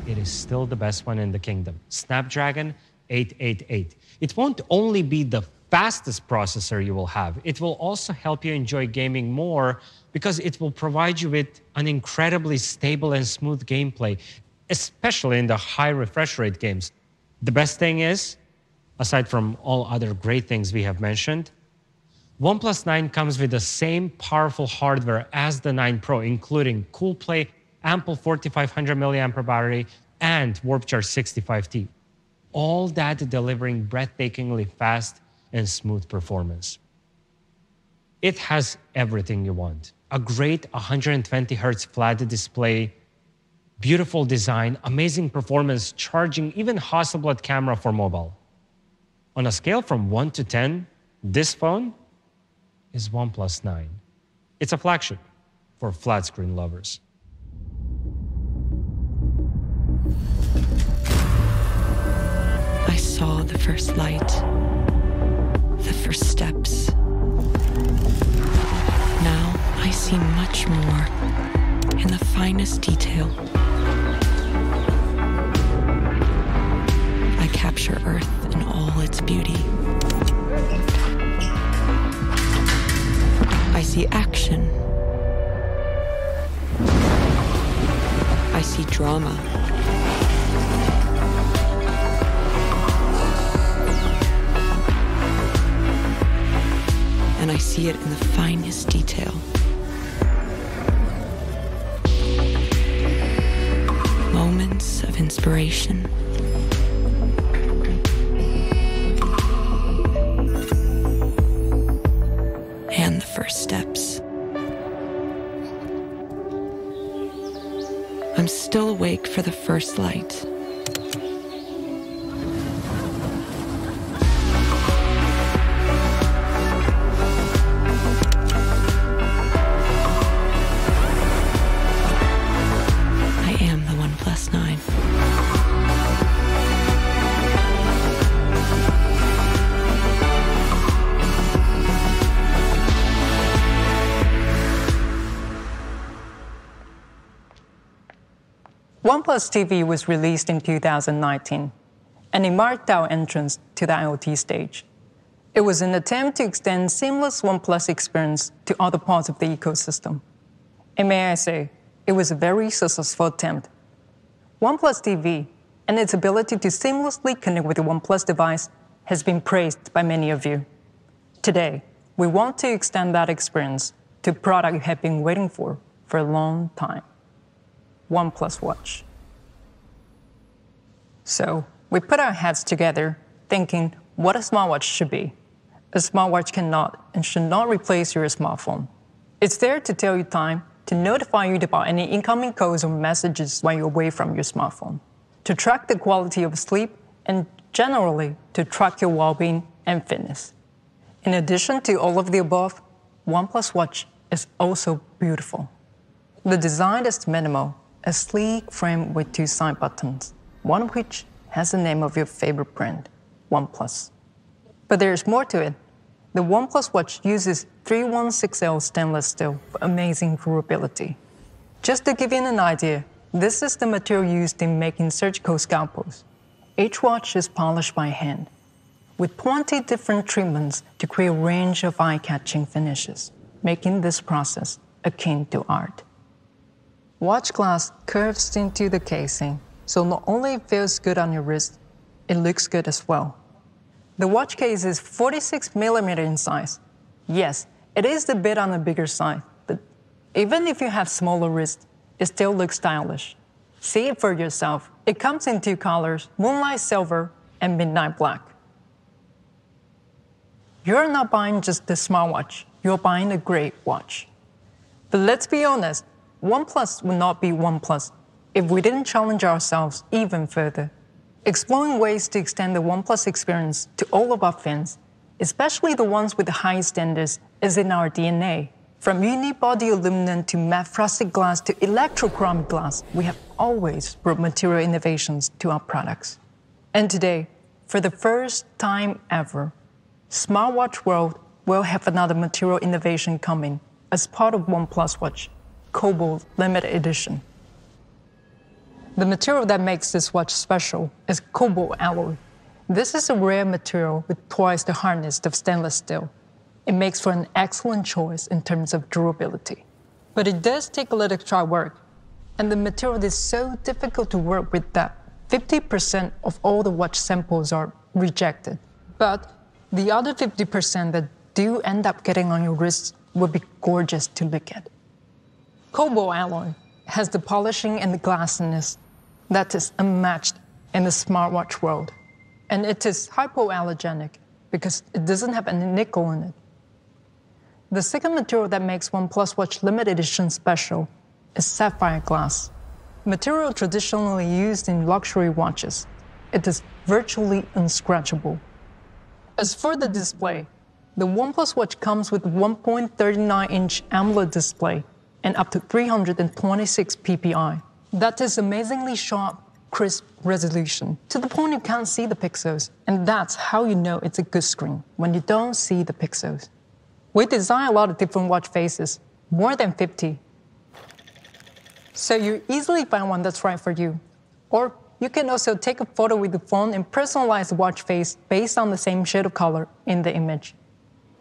it is still the best one in the kingdom. Snapdragon 888. It won't only be the fastest processor you will have, it will also help you enjoy gaming more because it will provide you with an incredibly stable and smooth gameplay, especially in the high refresh rate games. The best thing is, aside from all other great things we have mentioned, OnePlus 9 comes with the same powerful hardware as the 9 Pro, including Cool Play, ample 4500 mAh battery, and Warp Charge 65T. All that delivering breathtakingly fast and smooth performance. It has everything you want. A great 120 Hz flat display, beautiful design, amazing performance, charging, even Hasselblad camera for mobile. On a scale from 1 to 10, this phone is OnePlus 9. It's a flagship for flat screen lovers. I saw the first light, the first steps. Now I see much more in the finest detail. I capture Earth in all its beauty. I see action. I see drama. And I see it in the finest detail. Moments of inspiration. And the first steps. I'm still awake for the first light. OnePlus TV was released in 2019, and it marked our entrance to the IoT stage. It was an attempt to extend seamless OnePlus experience to other parts of the ecosystem. And may I say, it was a very successful attempt. OnePlus TV and its ability to seamlessly connect with the OnePlus device has been praised by many of you. Today, we want to extend that experience to a product you have been waiting for a long time. OnePlus Watch. So we put our heads together thinking what a smartwatch should be. A smartwatch cannot and should not replace your smartphone. It's there to tell you time, to notify you about any incoming calls or messages while you're away from your smartphone, to track the quality of sleep, and generally to track your well-being and fitness. In addition to all of the above, OnePlus Watch is also beautiful. The design is minimal, a sleek frame with two side buttons, one of which has the name of your favorite brand, OnePlus. But there's more to it. The OnePlus Watch uses 316L stainless steel for amazing durability. Just to give you an idea, this is the material used in making surgical scalpels. Each watch is polished by hand, with 20 different treatments to create a range of eye-catching finishes, making this process akin to art. Watch glass curves into the casing, so not only it feels good on your wrist, it looks good as well. The watch case is 46mm in size. Yes, it is a bit on the bigger side, but even if you have smaller wrists, it still looks stylish. See it for yourself. It comes in two colors, Moonlight Silver and Midnight Black. You're not buying just a smartwatch, you're buying a great watch. But let's be honest, OnePlus would not be OnePlus if we didn't challenge ourselves even further, exploring ways to extend the OnePlus experience to all of our fans, especially the ones with the highest standards, is in our DNA. From unibody aluminum to matte frosted glass to electrochromic glass, we have always brought material innovations to our products. And today, for the first time ever, Smartwatch World will have another material innovation coming as part of OnePlus Watch, Cobalt Limited Edition. The material that makes this watch special is cobalt alloy. This is a rare material with twice the hardness of stainless steel. It makes for an excellent choice in terms of durability. But it does take a lot of extra work, and the material is so difficult to work with that 50% of all the watch samples are rejected. But the other 50% that do end up getting on your wrists will be gorgeous to look at. Cobalt alloy has the polishing and the glassiness that is unmatched in the smartwatch world. And it is hypoallergenic because it doesn't have any nickel in it. The second material that makes OnePlus Watch Limited Edition special is sapphire glass, material traditionally used in luxury watches. It is virtually unscratchable. As for the display, the OnePlus Watch comes with a 1.39-inch AMOLED display and up to 326 ppi. That is amazingly sharp, crisp resolution, to the point you can't see the pixels, and that's how you know it's a good screen, when you don't see the pixels. We design a lot of different watch faces, more than 50. So you easily find one that's right for you. Or you can also take a photo with the phone and personalize the watch face based on the same shade of color in the image.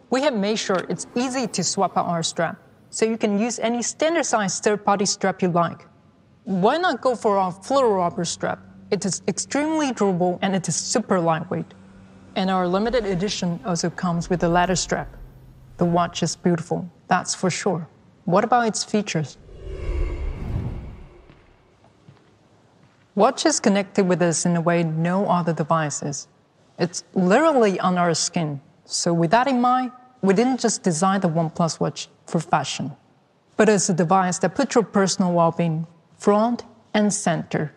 We have made sure it's easy to swap out our strap, so you can use any standard-sized third-party strap you like. Why not go for our fluoro rubber strap? It is extremely durable and it is super lightweight. And our limited edition also comes with a leather strap. The watch is beautiful, that's for sure. What about its features? Watch is connected with us in a way no other device is. It's literally on our skin. So with that in mind, we didn't just design the OnePlus Watch for fashion, but as a device that puts your personal well-being front and center.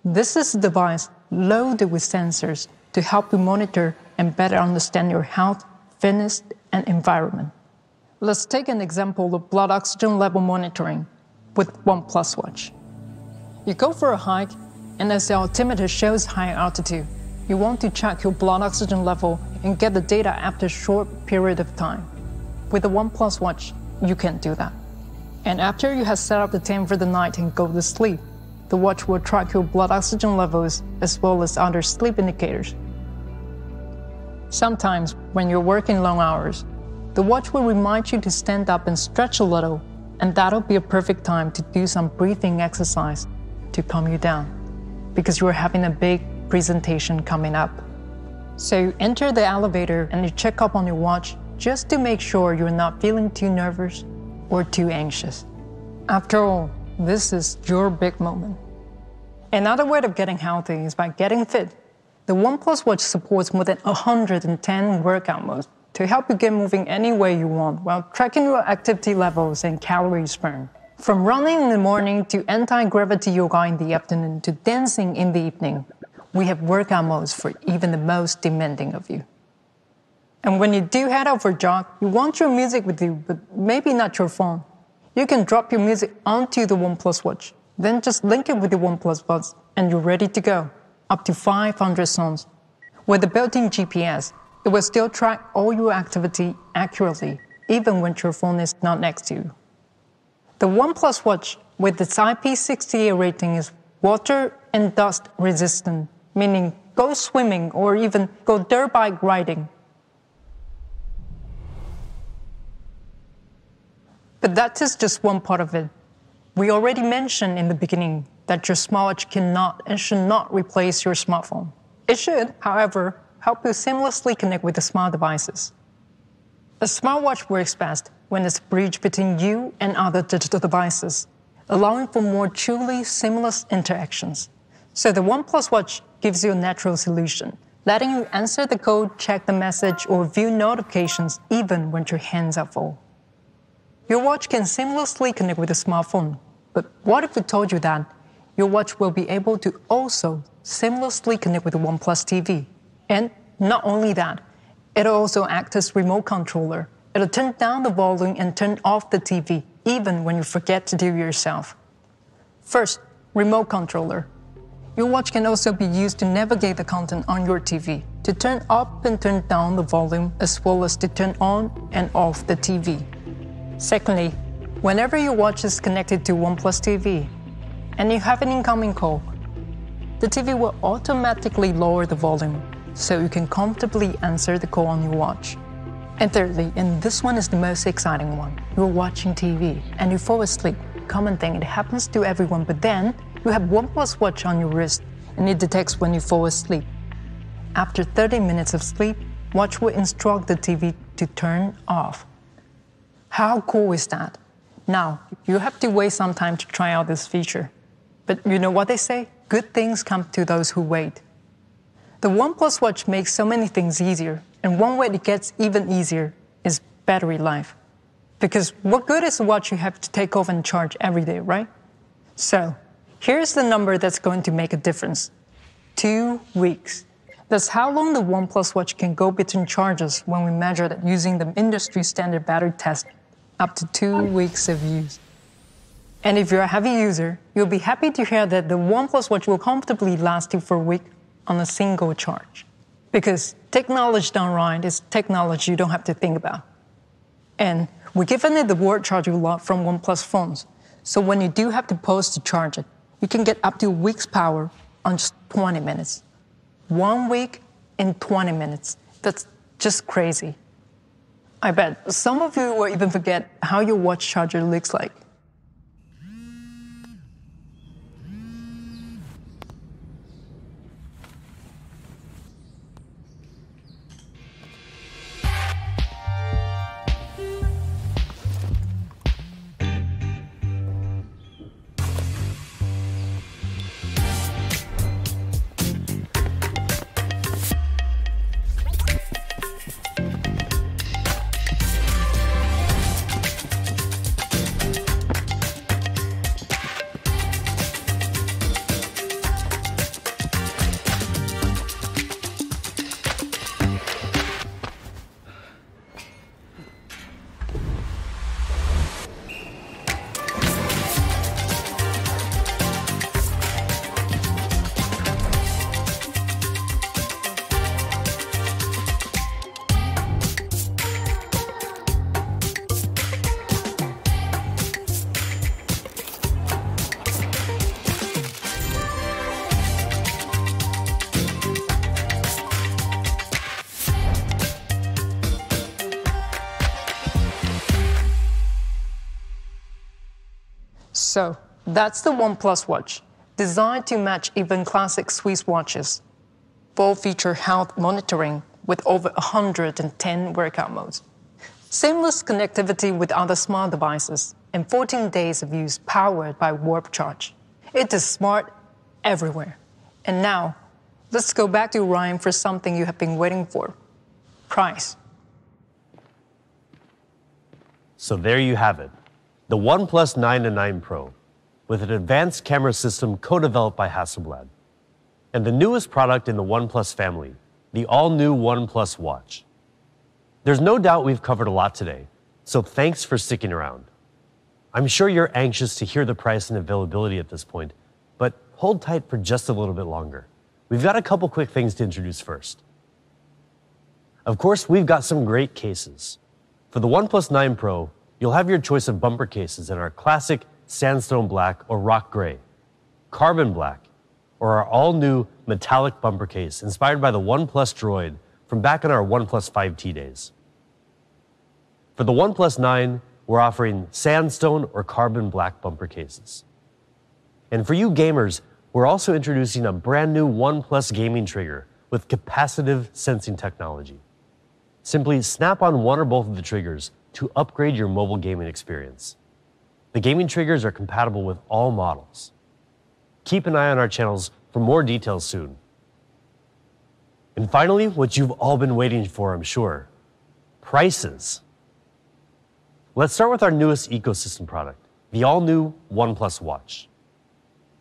This is a device loaded with sensors to help you monitor and better understand your health, fitness, and environment. Let's take an example of blood oxygen level monitoring with OnePlus Watch. You go for a hike, and as the altimeter shows high altitude, you want to check your blood oxygen level and get the data after a short period of time. With the OnePlus Watch, you can do that. And after you have set up the time for the night and go to sleep, the watch will track your blood oxygen levels as well as other sleep indicators. Sometimes, when you're working long hours, the watch will remind you to stand up and stretch a little, and that'll be a perfect time to do some breathing exercise to calm you down, because you're having a big presentation coming up. So you enter the elevator and you check up on your watch just to make sure you're not feeling too nervous or too anxious. After all, this is your big moment. Another way of getting healthy is by getting fit. The OnePlus Watch supports more than 110 workout modes to help you get moving any way you want while tracking your activity levels and calories burned. From running in the morning to anti-gravity yoga in the afternoon to dancing in the evening, we have workout modes for even the most demanding of you. And when you do head out for a jog, you want your music with you, but maybe not your phone. You can drop your music onto the OnePlus Watch, then just link it with the OnePlus Buds, and you're ready to go. Up to 500 songs. With the built-in GPS, it will still track all your activity accurately, even when your phone is not next to you. The OnePlus Watch, with its IP68 rating, is water and dust resistant, meaning go swimming or even go dirt bike riding. But that is just one part of it. We already mentioned in the beginning that your smartwatch cannot and should not replace your smartphone. It should, however, help you seamlessly connect with the smart devices. A smartwatch works best when it's a bridge between you and other digital devices, allowing for more truly seamless interactions. So the OnePlus Watch gives you a natural solution, letting you answer the code, check the message, or view notifications even when your hands are full. Your watch can seamlessly connect with a smartphone, but what if we told you that your watch will be able to also seamlessly connect with the OnePlus TV? And not only that, it'll also act as remote controller. It'll turn down the volume and turn off the TV, even when you forget to do it yourself. First, remote controller. Your watch can also be used to navigate the content on your TV, to turn up and turn down the volume, as well as to turn on and off the TV. Secondly, whenever your watch is connected to OnePlus TV and you have an incoming call, the TV will automatically lower the volume, so you can comfortably answer the call on your watch. And thirdly, and this one is the most exciting one, you're watching TV and you fall asleep. Common thing, it happens to everyone, but then you have OnePlus watch on your wrist and it detects when you fall asleep. After 30 minutes of sleep, watch will instruct the TV to turn off. How cool is that? Now, you have to wait some time to try out this feature. But you know what they say? Good things come to those who wait. The OnePlus Watch makes so many things easier, and one way it gets even easier is battery life. Because what good is a watch you have to take off and charge every day, right? So, here's the number that's going to make a difference. 2 weeks. That's how long the OnePlus Watch can go between charges when we measure that using the industry standard battery test, up to 2 weeks of use. And if you're a heavy user, you'll be happy to hear that the OnePlus Watch will comfortably last you for a week on a single charge. Because technology done right is technology you don't have to think about. And we're giving it the word charging lot from OnePlus phones. So when you do have to pause to charge it, you can get up to a week's power on just 20 minutes. 1 week in 20 minutes. That's just crazy. I bet some of you will even forget how your watch charger looks like. So, that's the OnePlus Watch, designed to match even classic Swiss watches. Full feature health monitoring with over 110 workout modes. Seamless connectivity with other smart devices, and 14 days of use powered by Warp Charge. It is smart everywhere. And now, let's go back to Ryan for something you have been waiting for. Price. So there you have it. The OnePlus 9 and 9 Pro, with an advanced camera system co-developed by Hasselblad. And the newest product in the OnePlus family, the all-new OnePlus Watch. There's no doubt we've covered a lot today, so thanks for sticking around. I'm sure you're anxious to hear the price and availability at this point, but hold tight for just a little bit longer. We've got a couple quick things to introduce first. Of course, we've got some great cases. For the OnePlus 9 Pro, you'll have your choice of bumper cases in our classic sandstone black or rock gray, carbon black, or our all-new metallic bumper case inspired by the OnePlus Droid from back in our OnePlus 5T days. For the OnePlus 9, we're offering sandstone or carbon black bumper cases. And for you gamers, we're also introducing a brand new OnePlus gaming trigger with capacitive sensing technology. Simply snap on one or both of the triggers to upgrade your mobile gaming experience. The gaming triggers are compatible with all models. Keep an eye on our channels for more details soon. And finally, what you've all been waiting for, I'm sure, prices. Let's start with our newest ecosystem product, the all-new OnePlus Watch.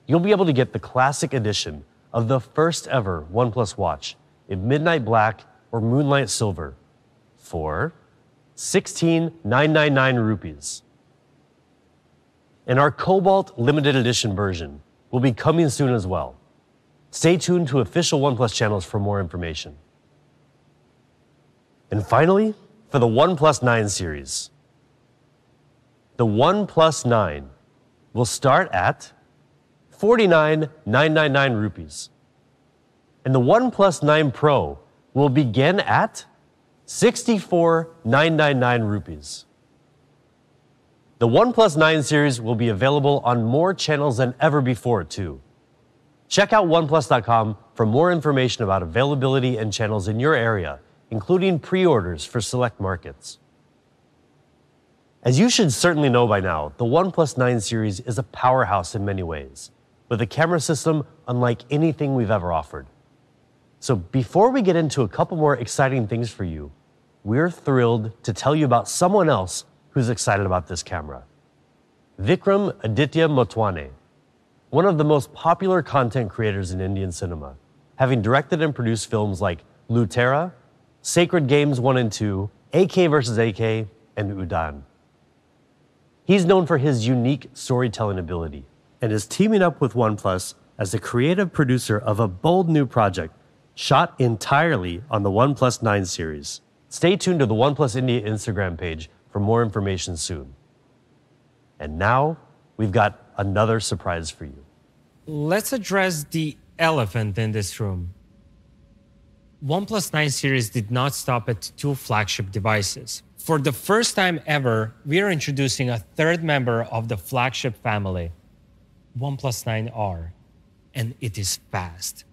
You'll be able to get the classic edition of the first ever OnePlus Watch in midnight black or moonlight silver for 16,999 rupees. And our Cobalt limited edition version will be coming soon as well. Stay tuned to official OnePlus channels for more information. And finally, for the OnePlus 9 series. The OnePlus 9 will start at 49,999 rupees. And the OnePlus 9 Pro will begin at 64,999 rupees. The OnePlus 9 series will be available on more channels than ever before, too. Check out oneplus.com for more information about availability and channels in your area, including pre-orders for select markets. As you should certainly know by now, the OnePlus 9 series is a powerhouse in many ways, with a camera system unlike anything we've ever offered. So before we get into a couple more exciting things for you, we're thrilled to tell you about someone else who's excited about this camera. Vikram Aditya Motwane, one of the most popular content creators in Indian cinema, having directed and produced films like Lutera, Sacred Games 1 and 2, AK vs. AK, and Udan. He's known for his unique storytelling ability and is teaming up with OnePlus as the creative producer of a bold new project shot entirely on the OnePlus 9 series. Stay tuned to the OnePlus India Instagram page for more information soon. And now, we've got another surprise for you. Let's address the elephant in this room. OnePlus 9 series did not stop at 2 flagship devices. For the first time ever, we are introducing a third member of the flagship family, OnePlus 9R, and it is fast.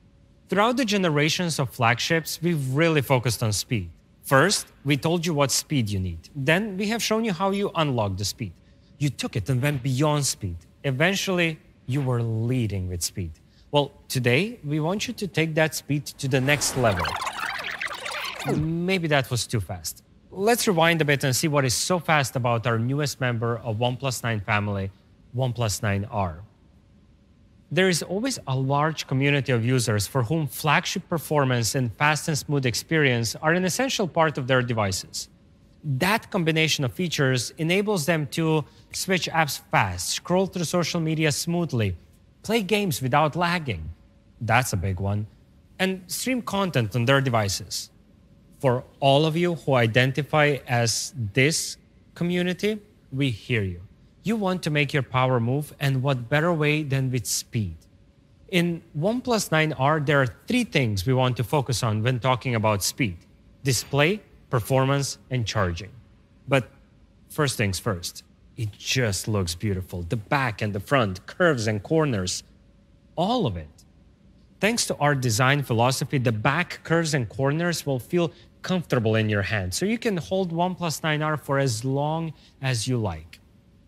Throughout the generations of flagships, we've really focused on speed. First, we told you what speed you need. Then we have shown you how you unlock the speed. You took it and went beyond speed. Eventually, you were leading with speed. Well, today, we want you to take that speed to the next level. Maybe that was too fast. Let's rewind a bit and see what is so fast about our newest member of OnePlus 9 family, OnePlus 9R. There is always a large community of users for whom flagship performance and fast and smooth experience are an essential part of their devices. That combination of features enables them to switch apps fast, scroll through social media smoothly, play games without lagging. That's a big one. And stream content on their devices. For all of you who identify as this community, we hear you. You want to make your power move, and what better way than with speed? In OnePlus 9R, there are 3 things we want to focus on when talking about speed: display, performance, and charging. But first things first, it just looks beautiful. The back and the front, curves and corners, all of it. Thanks to our design philosophy, the back curves and corners will feel comfortable in your hand, so you can hold OnePlus 9R for as long as you like.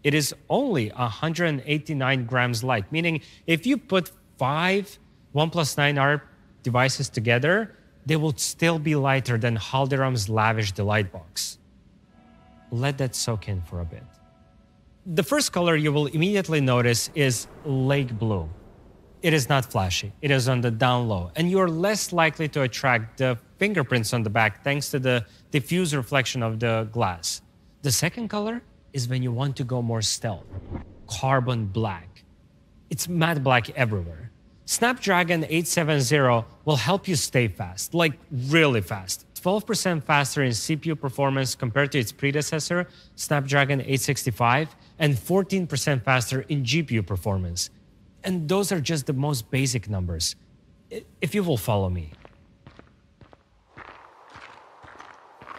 It is only 189 grams light, meaning if you put 5 OnePlus 9R devices together, they will still be lighter than Haldiram's lavish delight box. Let that soak in for a bit. The first color you will immediately notice is lake blue. It is not flashy. It is on the down low, and you are less likely to attract the fingerprints on the back thanks to the diffuse reflection of the glass. The second color is when you want to go more stealth. Carbon black. It's matte black everywhere. Snapdragon 870 will help you stay fast, like really fast. 12% faster in CPU performance compared to its predecessor, Snapdragon 865, and 14% faster in GPU performance. And those are just the most basic numbers, if you will follow me.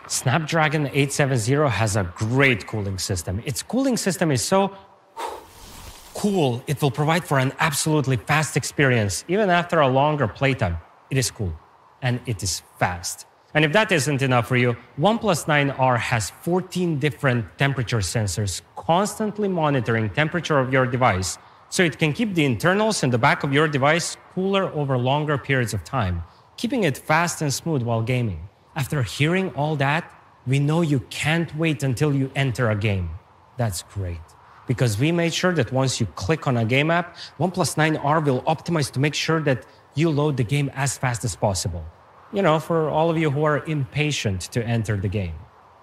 Snapdragon 870 has a great cooling system. Its cooling system is so cool, it will provide for an absolutely fast experience. Even after a longer playtime, it is cool and it is fast. And if that isn't enough for you, OnePlus 9R has 14 different temperature sensors constantly monitoring temperature of your device, so it can keep the internals in the back of your device cooler over longer periods of time, keeping it fast and smooth while gaming. After hearing all that, we know you can't wait until you enter a game. That's great, because we made sure that once you click on a game app, OnePlus 9R will optimize to make sure that you load the game as fast as possible. You know, for all of you who are impatient to enter the game.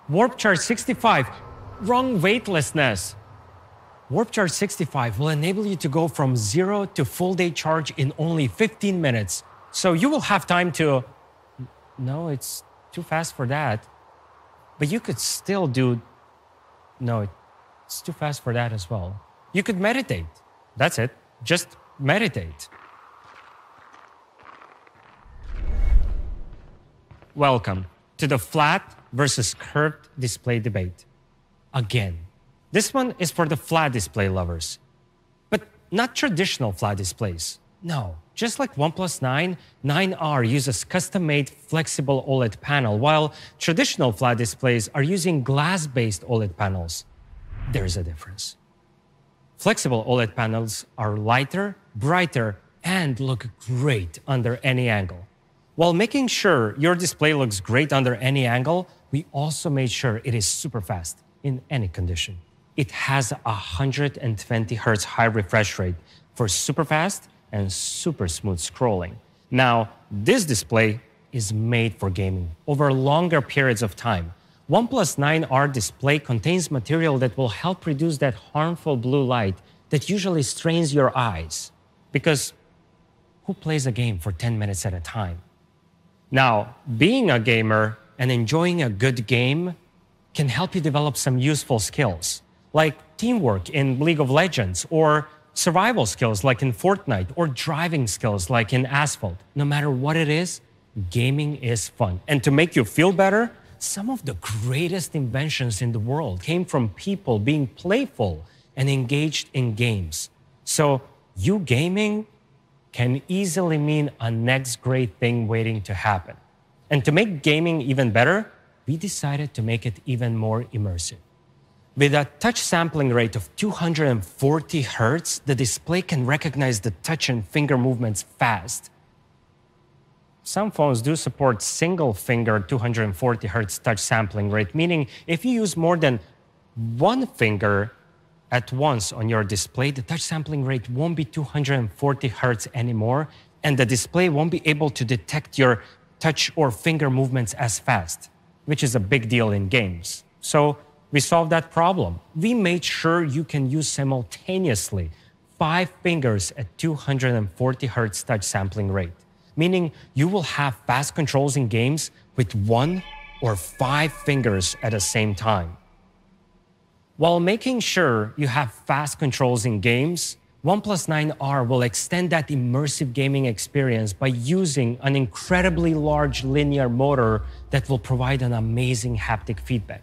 Warp Charge 65, wrong weightlessness. Warp Charge 65 will enable you to go from 0 to full day charge in only 15 minutes. So you will have time to... No, it's too fast for that. But you could still do... No, it's too fast for that as well. You could meditate. That's it. Just meditate. welcome to the flat versus curved display debate. Again, this one is for the flat display lovers, but not traditional flat displays. No, just like OnePlus 9, 9R uses custom-made flexible OLED panel, while traditional flat displays are using glass-based OLED panels. There's a difference. Flexible OLED panels are lighter, brighter, and look great under any angle. While making sure your display looks great under any angle, we also made sure it is super fast in any condition. It has 120 Hz high refresh rate for super fast and super smooth scrolling. Now, this display is made for gaming over longer periods of time. OnePlus 9R display contains material that will help reduce that harmful blue light that usually strains your eyes. Because who plays a game for 10 minutes at a time? Now, being a gamer and enjoying a good game can help you develop some useful skills, like teamwork in League of Legends, or survival skills like in Fortnite, or driving skills like in Asphalt. No matter what it is, gaming is fun. And to make you feel better, some of the greatest inventions in the world came from people being playful and engaged in games. So you gaming can easily mean a next great thing waiting to happen. And to make gaming even better, we decided to make it even more immersive. With a touch sampling rate of 240 Hz, the display can recognize the touch and finger movements fast. Some phones do support single finger 240 Hz touch sampling rate, meaning if you use more than one finger at once on your display, the touch sampling rate won't be 240 Hz anymore, and the display won't be able to detect your touch or finger movements as fast, which is a big deal in games. So we solved that problem. We made sure you can use simultaneously 5 fingers at 240 Hz touch sampling rate, meaning you will have fast controls in games with 1 or 5 fingers at the same time. While making sure you have fast controls in games, OnePlus 9R will extend that immersive gaming experience by using an incredibly large linear motor that will provide an amazing haptic feedback.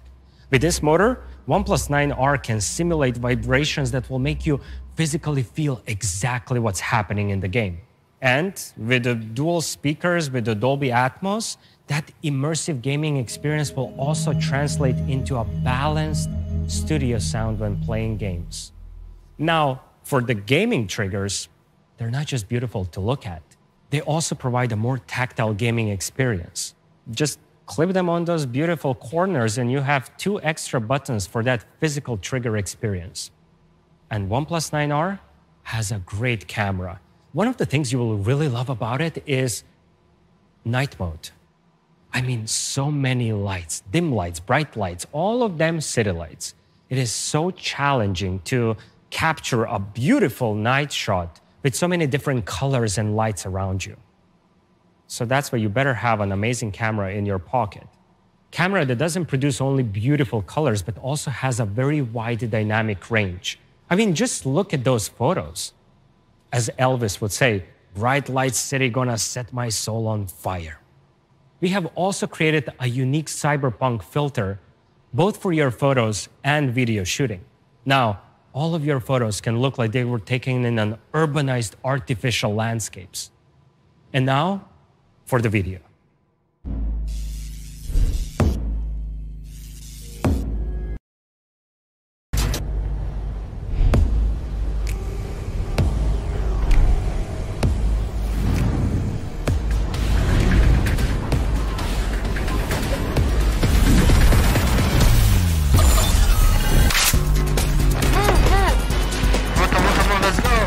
With this motor, OnePlus 9R can simulate vibrations that will make you physically feel exactly what's happening in the game. And with the dual speakers with the Dolby Atmos, that immersive gaming experience will also translate into a balanced studio sound when playing games. Now, for the gaming triggers, they're not just beautiful to look at. They also provide a more tactile gaming experience. Just clip them on those beautiful corners and you have 2 extra buttons for that physical trigger experience. And OnePlus 9R has a great camera. One of the things you will really love about it is night mode. I mean, so many lights, dim lights, bright lights, all of them city lights. It is so challenging to capture a beautiful night shot with so many different colors and lights around you. So that's why you better have an amazing camera in your pocket. Camera that doesn't produce only beautiful colors, but also has a very wide dynamic range. I mean, just look at those photos. As Elvis would say, bright light city gonna set my soul on fire. We have also created a unique cyberpunk filter, both for your photos and video shooting. Now, all of your photos can look like they were taken in an urbanized artificial landscapes. And now, for the video. Let's go!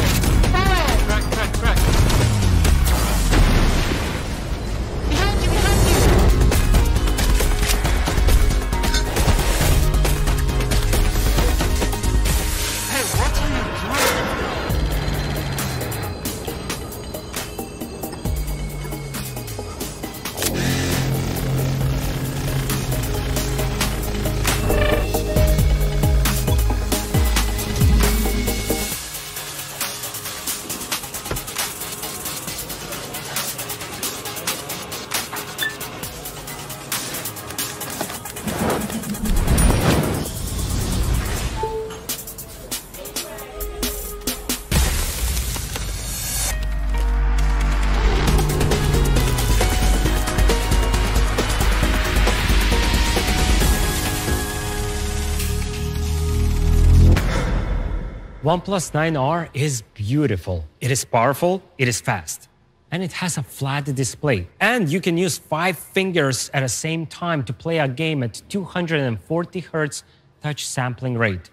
OnePlus 9R is beautiful. It is powerful, it is fast, and it has a flat display. And you can use 5 fingers at the same time to play a game at 240 Hz touch sampling rate.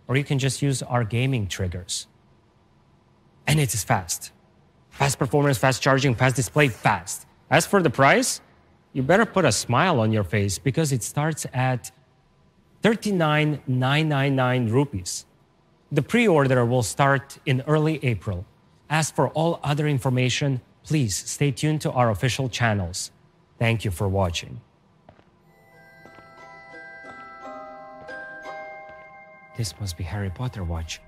Or you can just use our gaming triggers. And it is fast. Fast performance, fast charging, fast display, fast. As for the price, you better put a smile on your face because it starts at 39,999 rupees. The pre-order will start in early April. As for all other information, please stay tuned to our official channels. Thank you for watching. This must be Harry Potter watch.